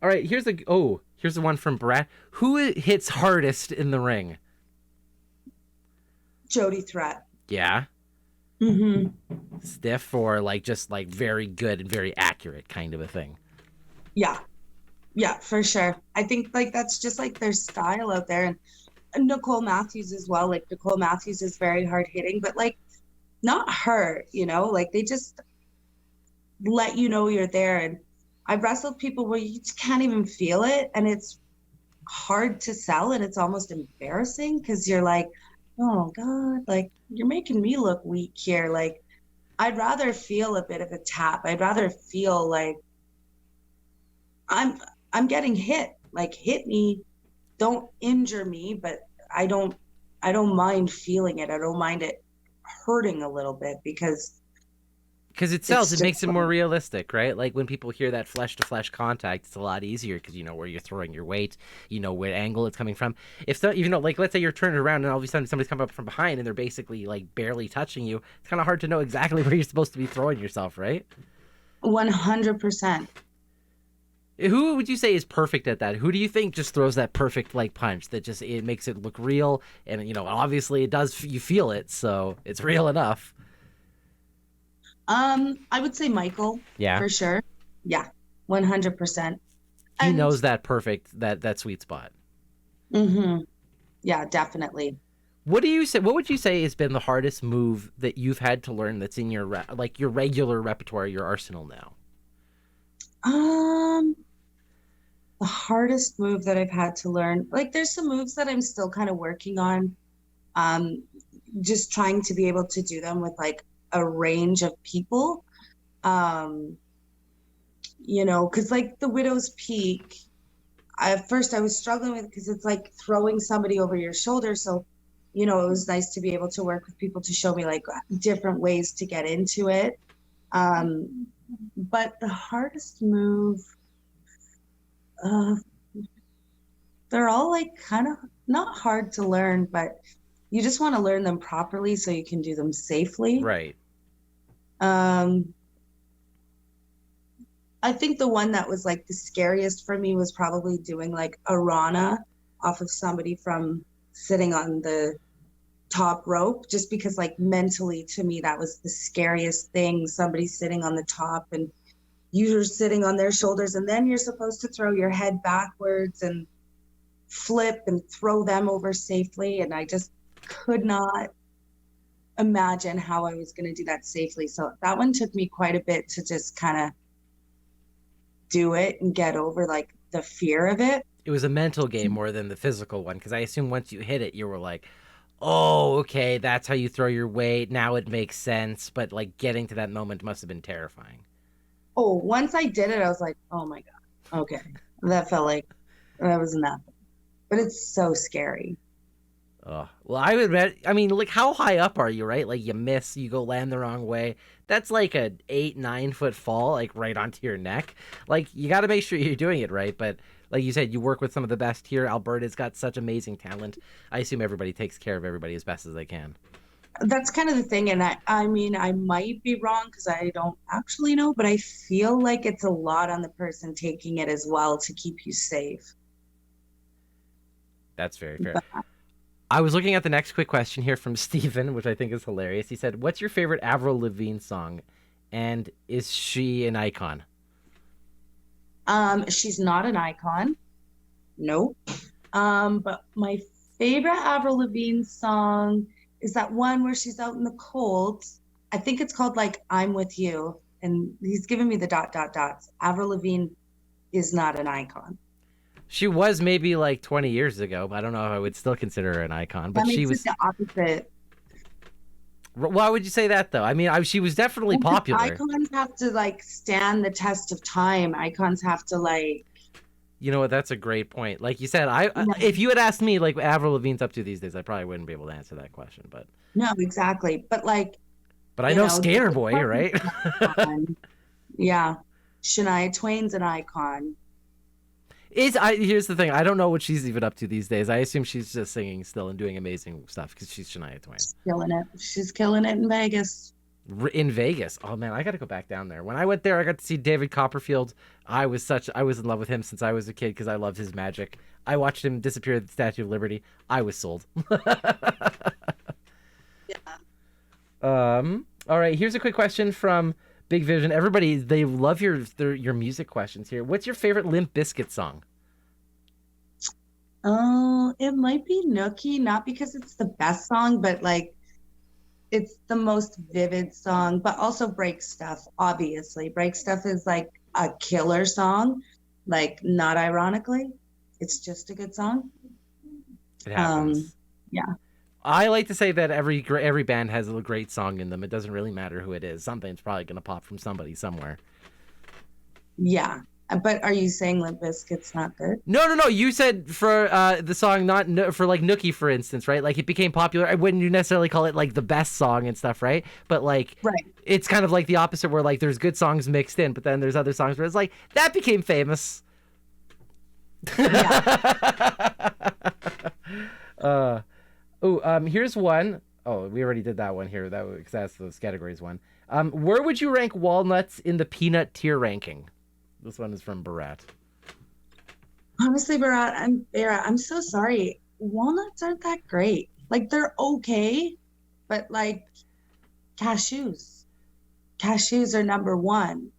all right. Here's the one from Bret. Who hits hardest in the ring? Jody Threat. Yeah, hmm stiff or like just like very good and very accurate kind of a thing. Yeah, yeah, for sure. I think like that's just like their style out there. And Nicole Matthews as well. Like Nicole Matthews is very hard hitting, but like not her, like they just let you know you're there. And I've wrestled people where you just can't even feel it, and it's hard to sell, and it's almost embarrassing because you're like, oh God, like you're making me look weak here. Like I'd rather feel a bit of a tap. I'd rather feel like I'm I'm getting hit. Like hit me, don't injure me, but I don't I don't mind feeling it. I don't mind it hurting a little bit, Because it sells, it's it just makes it more realistic, right? Like when people hear that flesh to flesh contact, it's a lot easier because you know where you're throwing your weight, you know what angle it's coming from. If so, like let's say you're turning around and all of a sudden somebody's coming up from behind and they're basically like barely touching you, it's kind of hard to know exactly where you're supposed to be throwing yourself, right? 100%. Who would you say is perfect at that? Who do you think just throws that perfect like punch that just it makes it look real and obviously it does you feel it, so it's real enough. I would say Michael Yeah. for sure. Yeah, 100%. He And knows that perfect that sweet spot. hmm yeah, definitely. What do you say? What would you say has been the hardest move that you've had to learn that's in your like your regular repertoire, your arsenal now? Um, the hardest move that I've had to learn, like there's some moves that I'm still kind of working on. Um, just trying to be able to do them with like a range of people. Um, because like the Widow's Peak, at first I was struggling with, because it's like throwing somebody over your shoulder. So, it was nice to be able to work with people to show me like different ways to get into it. But the hardest move, uh, they're all like kind of not hard to learn, but you just want to learn them properly so you can do them safely. Right. Um, I think the one that was like the scariest for me was probably doing like a Rana off of somebody from sitting on the top rope, just because like mentally to me that was the scariest thing. Somebody sitting on the top and you're sitting on their shoulders, and then you're supposed to throw your head backwards and flip and throw them over safely. And I just could not imagine how I was going to do that safely. So that one took me quite a bit to just kind of do it and get over like the fear of it. It was a mental game more than the physical one because I assume once you hit it, you were like, "Oh, okay, that's how you throw your weight. Now it makes sense." But like getting to that moment must have been terrifying. Oh, once I did it, I was like, oh my God, okay. That felt like that was nothing. But it's so scary. Oh, well, I would bet. I mean, like, how high up are you, right? Like, you miss, you go land the wrong way. That's like a 8, 9 foot fall, like right onto your neck. Like, you got to make sure you're doing it right. But like you said, you work with some of the best here. Alberta's got such amazing talent. I assume everybody takes care of everybody as best as they can. That's kind of the thing. And I mean, I might be wrong because I don't actually know, but I feel like it's a lot on the person taking it as well to keep you safe. That's very fair. But I was looking at the next quick question here from Steven, which I think is hilarious. He said, "What's your favorite Avril Lavigne song, and is she an icon?" she's not an icon. Nope. But my favorite Avril Lavigne song is that one where she's out in the cold. I think it's called like I'm With You. And he's giving me the dot dot dots. Avril Lavigne is not an icon. She was maybe like 20 years ago, but I don't know if I would still consider her an icon. But That she makes it was. the opposite. Why would you say that though? I mean, she was definitely Because popular. icons have to like stand the test of time. Icons have to like. You know what? That's a great point. Like you said, Yeah. if you had asked me like what Avril Lavigne's up to these days, I probably wouldn't be able to answer that question. No, exactly. But like, But I you know know, Skater Dolly Boy, Parton's right? an icon. Yeah. Shania Twain's an icon. Here's the thing. I don't know what she's even up to these days. I assume she's just singing still and doing amazing stuff because she's Shania Twain. Killing it. She's killing it in Vegas. In Vegas. Oh man, I got to go back down there. When I went there, I got to see David Copperfield. I was in love with him since I was a kid because I loved his magic. I watched him disappear at the Statue of Liberty. I was sold. Yeah. All right, here's a quick question from Big Vision. Everybody, they love your music questions here. What's your favorite Limp Bizkit song? Oh, it might be Nookie, not because it's the best song, but like it's the most vivid song, but also Break Stuff, obviously. Break Stuff is like a killer song, like not ironically. It's just a good song. It happens. Yeah. I like to say that every band has a great song in them. It doesn't really matter who it is. Something's probably going to pop from somebody somewhere. Yeah. But are you saying Limp Bizkit's not good? No. You said for the song, for like Nookie, for instance, right? Like it became popular. I wouldn't necessarily call it like the best song and stuff, right? But like, Right. It's kind of like the opposite, where like there's good songs mixed in, but then there's other songs where it's like that became famous. Yeah. Here's one. Oh, we already did that one here. Because that's those categories one. Where would you rank walnuts in the peanut tier ranking? This one is from Bret. Honestly, Berat, I'm so sorry. Walnuts aren't that great. Like they're okay, but like cashews. Cashews are number one.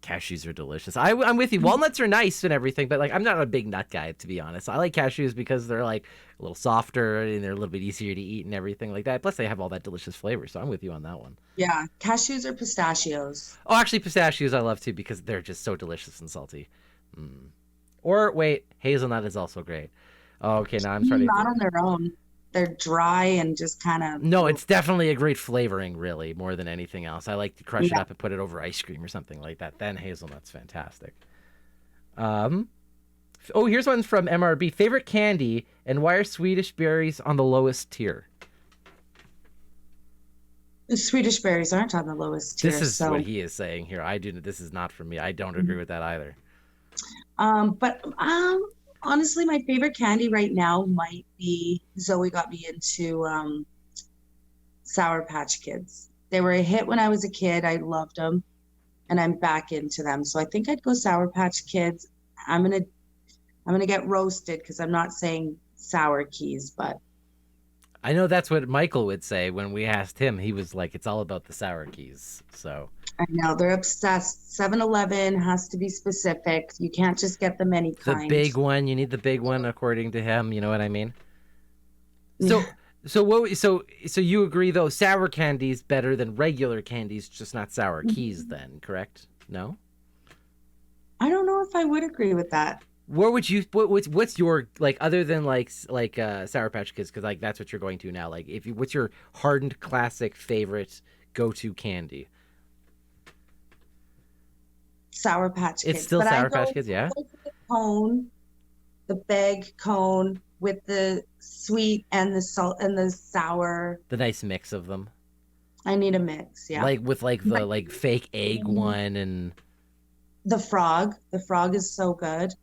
Cashews are delicious. I'm with you. Walnuts are nice and everything, but like I'm not a big nut guy, to be honest. I like cashews because they're like a little softer and they're a little bit easier to eat and everything like that. Plus they have all that delicious flavor, so I'm with you on that one. Yeah, cashews or pistachios. Oh, actually pistachios I love too because they're just so delicious and salty. Or wait, hazelnut is also great. Oh, okay, now I'm starting Not on their own. They're dry and just kind of. No, it's definitely a great flavoring, really, more than anything else. I like to crush it up and put it over ice cream or something like that. Then hazelnut's fantastic. Here's one from MRB. Favorite candy, and why are Swedish berries on the lowest tier? The Swedish berries aren't on the lowest tier. This is what he is saying here. This is not from me. I don't agree with that either. But honestly, my favorite candy right now might be Zoe got me into Sour Patch Kids. They were a hit when I was a kid. I loved them, and I'm back into them. So I think I'd go Sour Patch Kids. I'm gonna get roasted because I'm not saying sour keys, but I know that's what Michael would say when we asked him. He was like, "It's all about the sour keys." So I know they're obsessed. 7-Eleven has to be specific. You can't just get the many kinds. The big one. You need the big one, according to him. You know what I mean? So, so you agree though? Sour candy's better than regular candies, just not sour keys. Then, correct? No. I don't know if I would agree with that. Where would you? What's your like other than like Sour Patch Kids? Because like that's what you're going to now. Like, what's your hardened classic favorite go-to candy? Sour Patch Kids. It's still Sour Patch Kids, yeah. The cone, the bag cone with the sweet and the salt and the sour. The nice mix of them. I need a mix, yeah. Like with like the like fake egg one and the frog. The frog is so good.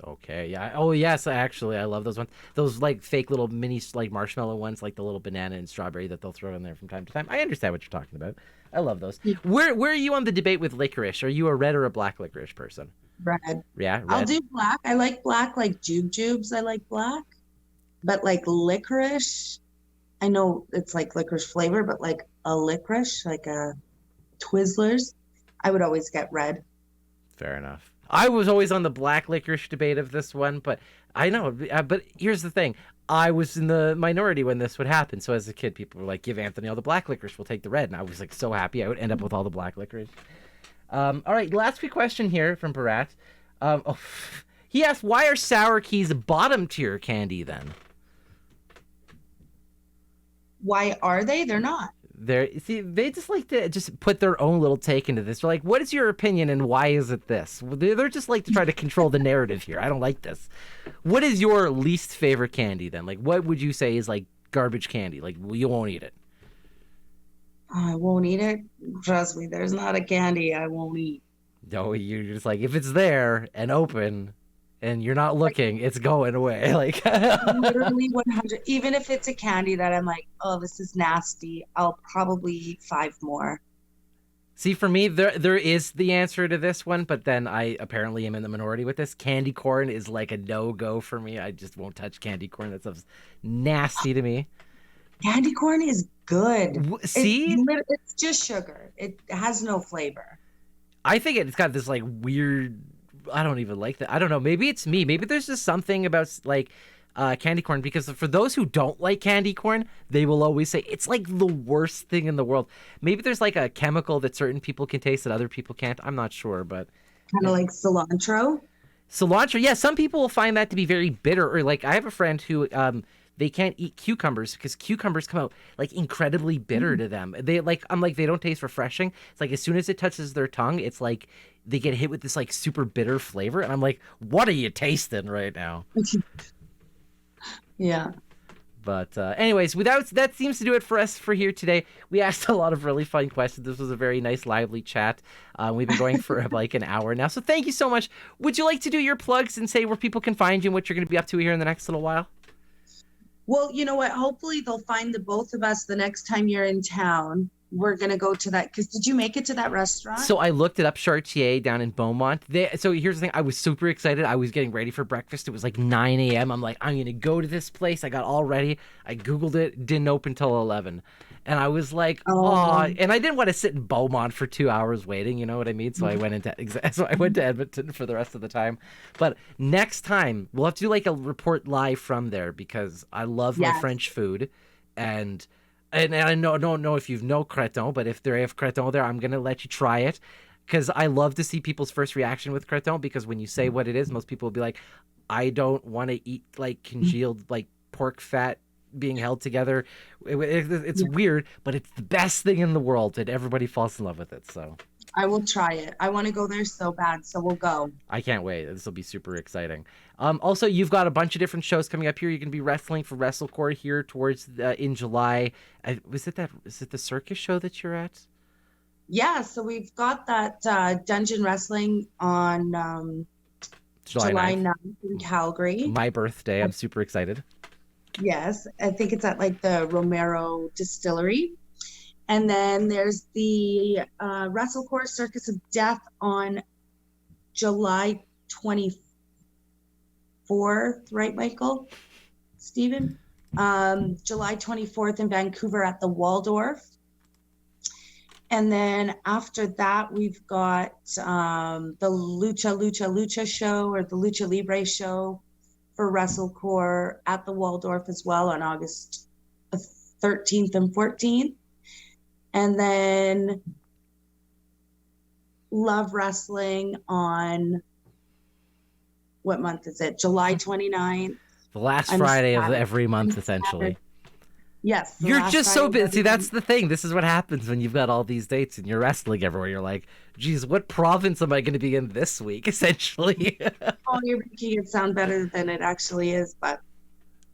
Okay, yeah. Oh, yes, actually, I love those ones. Those like fake little mini like marshmallow ones, like the little banana and strawberry that they'll throw in there from time to time. I understand what you're talking about. I love those. Yeah. Where are you on the debate with licorice? Are you a red or a black licorice person? Red. Yeah, I'll red. do black. I like black, like jubes. I like black, but like licorice. I know it's like licorice flavor, but like a licorice, like a Twizzlers, I would always get red. Fair enough. I was always on the black licorice debate of this one, but I know. But here's the thing: I was in the minority when this would happen. So as a kid, people were like, "Give Anthony all the black licorice. We'll take the red." And I was like so happy I would end up with all the black licorice. All right, last quick question here from Barat. He asked, "Why are sour keys bottom tier candy then?" Why are they? They're not. They just like to just put their own little take into this. They're like, "What is your opinion and why is it this?" They're just like to try to control the narrative here. I don't like this. What is your least favorite candy then? Like, what would you say is like garbage candy? Like, you won't eat it. I won't eat it. Trust me, there's not a candy I won't eat. No, you're just like, if it's there and open and you're not looking, it's going away. Like, Literally 100. Even if it's a candy that I'm like, oh, this is nasty, I'll probably eat 5 more. see, for me, there is the answer to this one, but then I apparently am in the minority with this. Candy corn is like a no-go for me. I just won't touch candy corn. That stuff's nasty to me. Candy corn is good. See? It's just sugar. It has no flavor. I think it's got this like weird. I don't even like that. I don't know. Maybe it's me. Maybe there's just something about like candy corn, because for those who don't like candy corn, they will always say it's like the worst thing in the world. Maybe there's like a chemical that certain people can taste that other people can't. I'm not sure, but Kind of like cilantro. cilantro. Yeah, some people will find that to be very bitter. Or like I have a friend who they can't eat cucumbers because cucumbers come out like incredibly bitter to them. They like I'm like they don't taste refreshing. It's like as soon as it touches their tongue, it's like they get hit with this like super bitter flavor, and I'm like, what are you tasting right now? Yeah. But anyways, that seems to do it for us for here today. We asked a lot of really fun questions. This was a very nice, lively chat. We've been going for like an hour now, so thank you so much. Would you like to do your plugs and say where people can find you and what you're going to be up to here in the next little while? Well, you know what? Hopefully they'll find the both of us the next time you're in town. We're going to go to that. Because did you make it to that restaurant? So I looked it up, Chartier down in Beaumont. So here's the thing. I was super excited. I was getting ready for breakfast. It was like 9 a.m. I'm like, I'm going to go to this place. I got all ready. I Googled it. Didn't open till 11. And I was like, oh, and I didn't want to sit in Beaumont for 2 hours waiting. You know what I mean? So I went to Edmonton for the rest of the time. But next time we'll have to do like a report live from there because I love my French food, and I don't know if you know creton, but if they have creton there, I'm gonna let you try it because I love to see people's first reaction with creton. Because when you say what it is, most people will be like, I don't want to eat like congealed like pork fat being held together. It's weird, but it's the best thing in the world, and everybody falls in love with it. So I will try it. I want to go there so bad, so we'll go. I can't wait. This will be super exciting. Also, you've got a bunch of different shows coming up here. You're going to be wrestling for WrestleCore here towards in July. Is it the circus show that you're at? Yeah, so we've got that dungeon wrestling on July 9th in Calgary. My birthday. I'm super excited. Yes, I think it's at like the Romero Distillery. And then there's the WrestleCore Circus of Death on July 24th, right, Michael? Stephen? July 24th in Vancouver at the Waldorf. And then after that, we've got the Lucha show, or the Lucha Libre show for WrestleCore at the Waldorf as well on August 13th and 14th. And then Love Wrestling on, what month is it? July 29th. The last Friday of every month, essentially. Yes. You're just so busy. See, that's the thing. This is what happens when you've got all these dates and you're wrestling everywhere. You're like, geez, what province am I going to be in this week, essentially? Oh, you're making it sound better than it actually is, but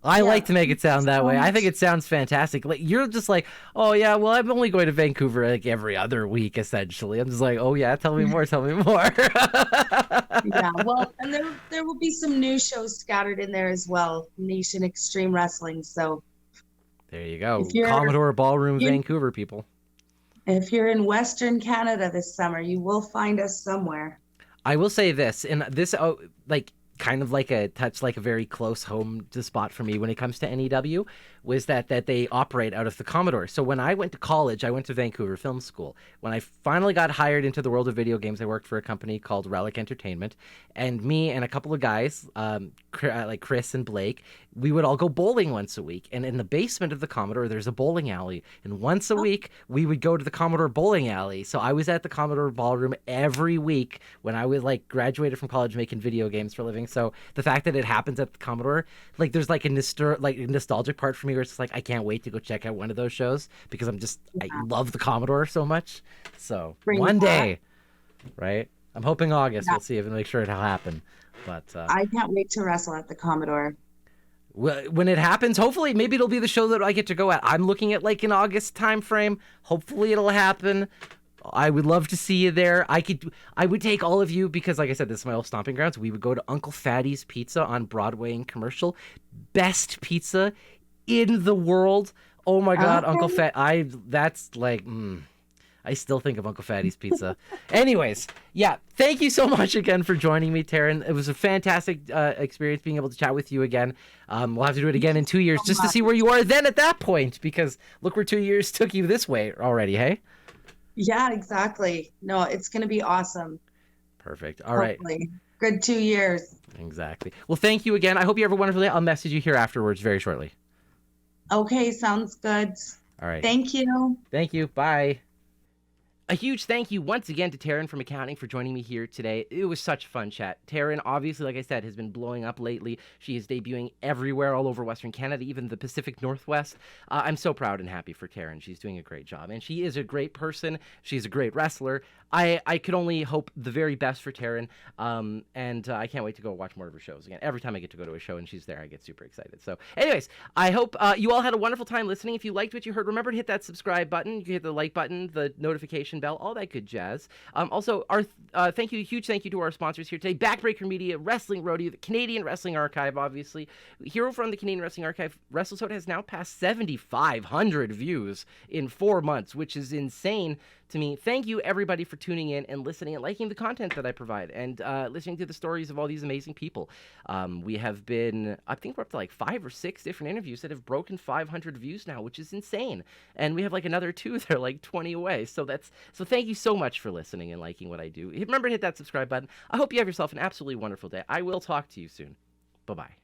I Yeah. like to make it sound that So way. I much- think it sounds fantastic. Like you're just like, oh yeah, well I'm only going to Vancouver like every other week essentially. I'm just like, oh yeah, tell me more, tell me more. Yeah, well, and there will be some new shows scattered in there as well. Nation Extreme Wrestling. So There you if go, you're Commodore Ballroom, you Vancouver people. if you're in Western Canada this summer, you will find us somewhere. I will say this, and this, like, kind of like a touch, like a very close home to spot for me when it comes to NEW, was that they operate out of the Commodore. So when I went to college, I went to Vancouver Film School. When I finally got hired into the world of video games, I worked for a company called Relic Entertainment, and me and a couple of guys, like Chris and Blake, we would all go bowling once a week. And in the basement of the Commodore, there's a bowling alley, and once a week we would go to the Commodore bowling alley. So I was at the Commodore ballroom every week when I was like graduated from college making video games for a living. So the fact that it happens at the Commodore, like there's like a nostalgic part for me where it's just like I can't wait to go check out one of those shows because I love the Commodore so much. So Bring one it back. day, right? I'm hoping August. Yeah. We'll see if and make sure it'll happen. But I can't wait to wrestle at the Commodore. when it happens, hopefully, maybe it'll be the show that I get to go at. I'm looking at like an August time frame. Hopefully, it'll happen. I would love to see you there. I would take all of you because, like I said, this is my old stomping grounds. We would go to Uncle Fatty's Pizza on Broadway and Commercial. Best pizza in the world. Oh my God, Okay. Uncle Fat. That's like. I still think of Uncle Fatty's Pizza. Anyways, yeah, thank you so much again for joining me, Taryn. It was a fantastic experience being able to chat with you again. We'll have to do it again in 2 years just to see where you are then at that point, because look where 2 years took you this way already, hey? Yeah, exactly. No, it's going to be awesome. Perfect. All right. Hopefully. Good 2 years. Exactly. Well, thank you again. I hope you have a wonderful day. I'll message you here afterwards very shortly. Okay, sounds good. All right. Thank you. Thank you. Bye. A huge thank you once again to Taryn from accounting for joining me here today. It was such a fun chat. Taryn, obviously, like I said, has been blowing up lately. She is debuting everywhere all over Western Canada, even the Pacific Northwest. I'm so proud and happy for Taryn. She's doing a great job, and she is a great person. She's a great wrestler. I could only hope the very best for Taryn, and I can't wait to go watch more of her shows again. Every time I get to go to a show and she's there, I get super excited. So anyways, I hope you all had a wonderful time listening. If you liked what you heard, remember to hit that subscribe button. You can hit the like button, the notification bell, all that good jazz. Also, our huge thank you to our sponsors here today: Backbreaker Media, Wrestling Rodeo, the Canadian Wrestling Archive, obviously. Hero from the Canadian Wrestling Archive, WrestleSode has now passed 7,500 views in 4 months, which is insane to me. Thank you, everybody, for tuning in and listening and liking the content that I provide and listening to the stories of all these amazing people. We have been, I think we're up to like 5 or 6 different interviews that have broken 500 views now, which is insane. And we have like another 2 that are like 20 away. So thank you so much for listening and liking what I do. Remember to hit that subscribe button. I hope you have yourself an absolutely wonderful day. I will talk to you soon. Bye-bye.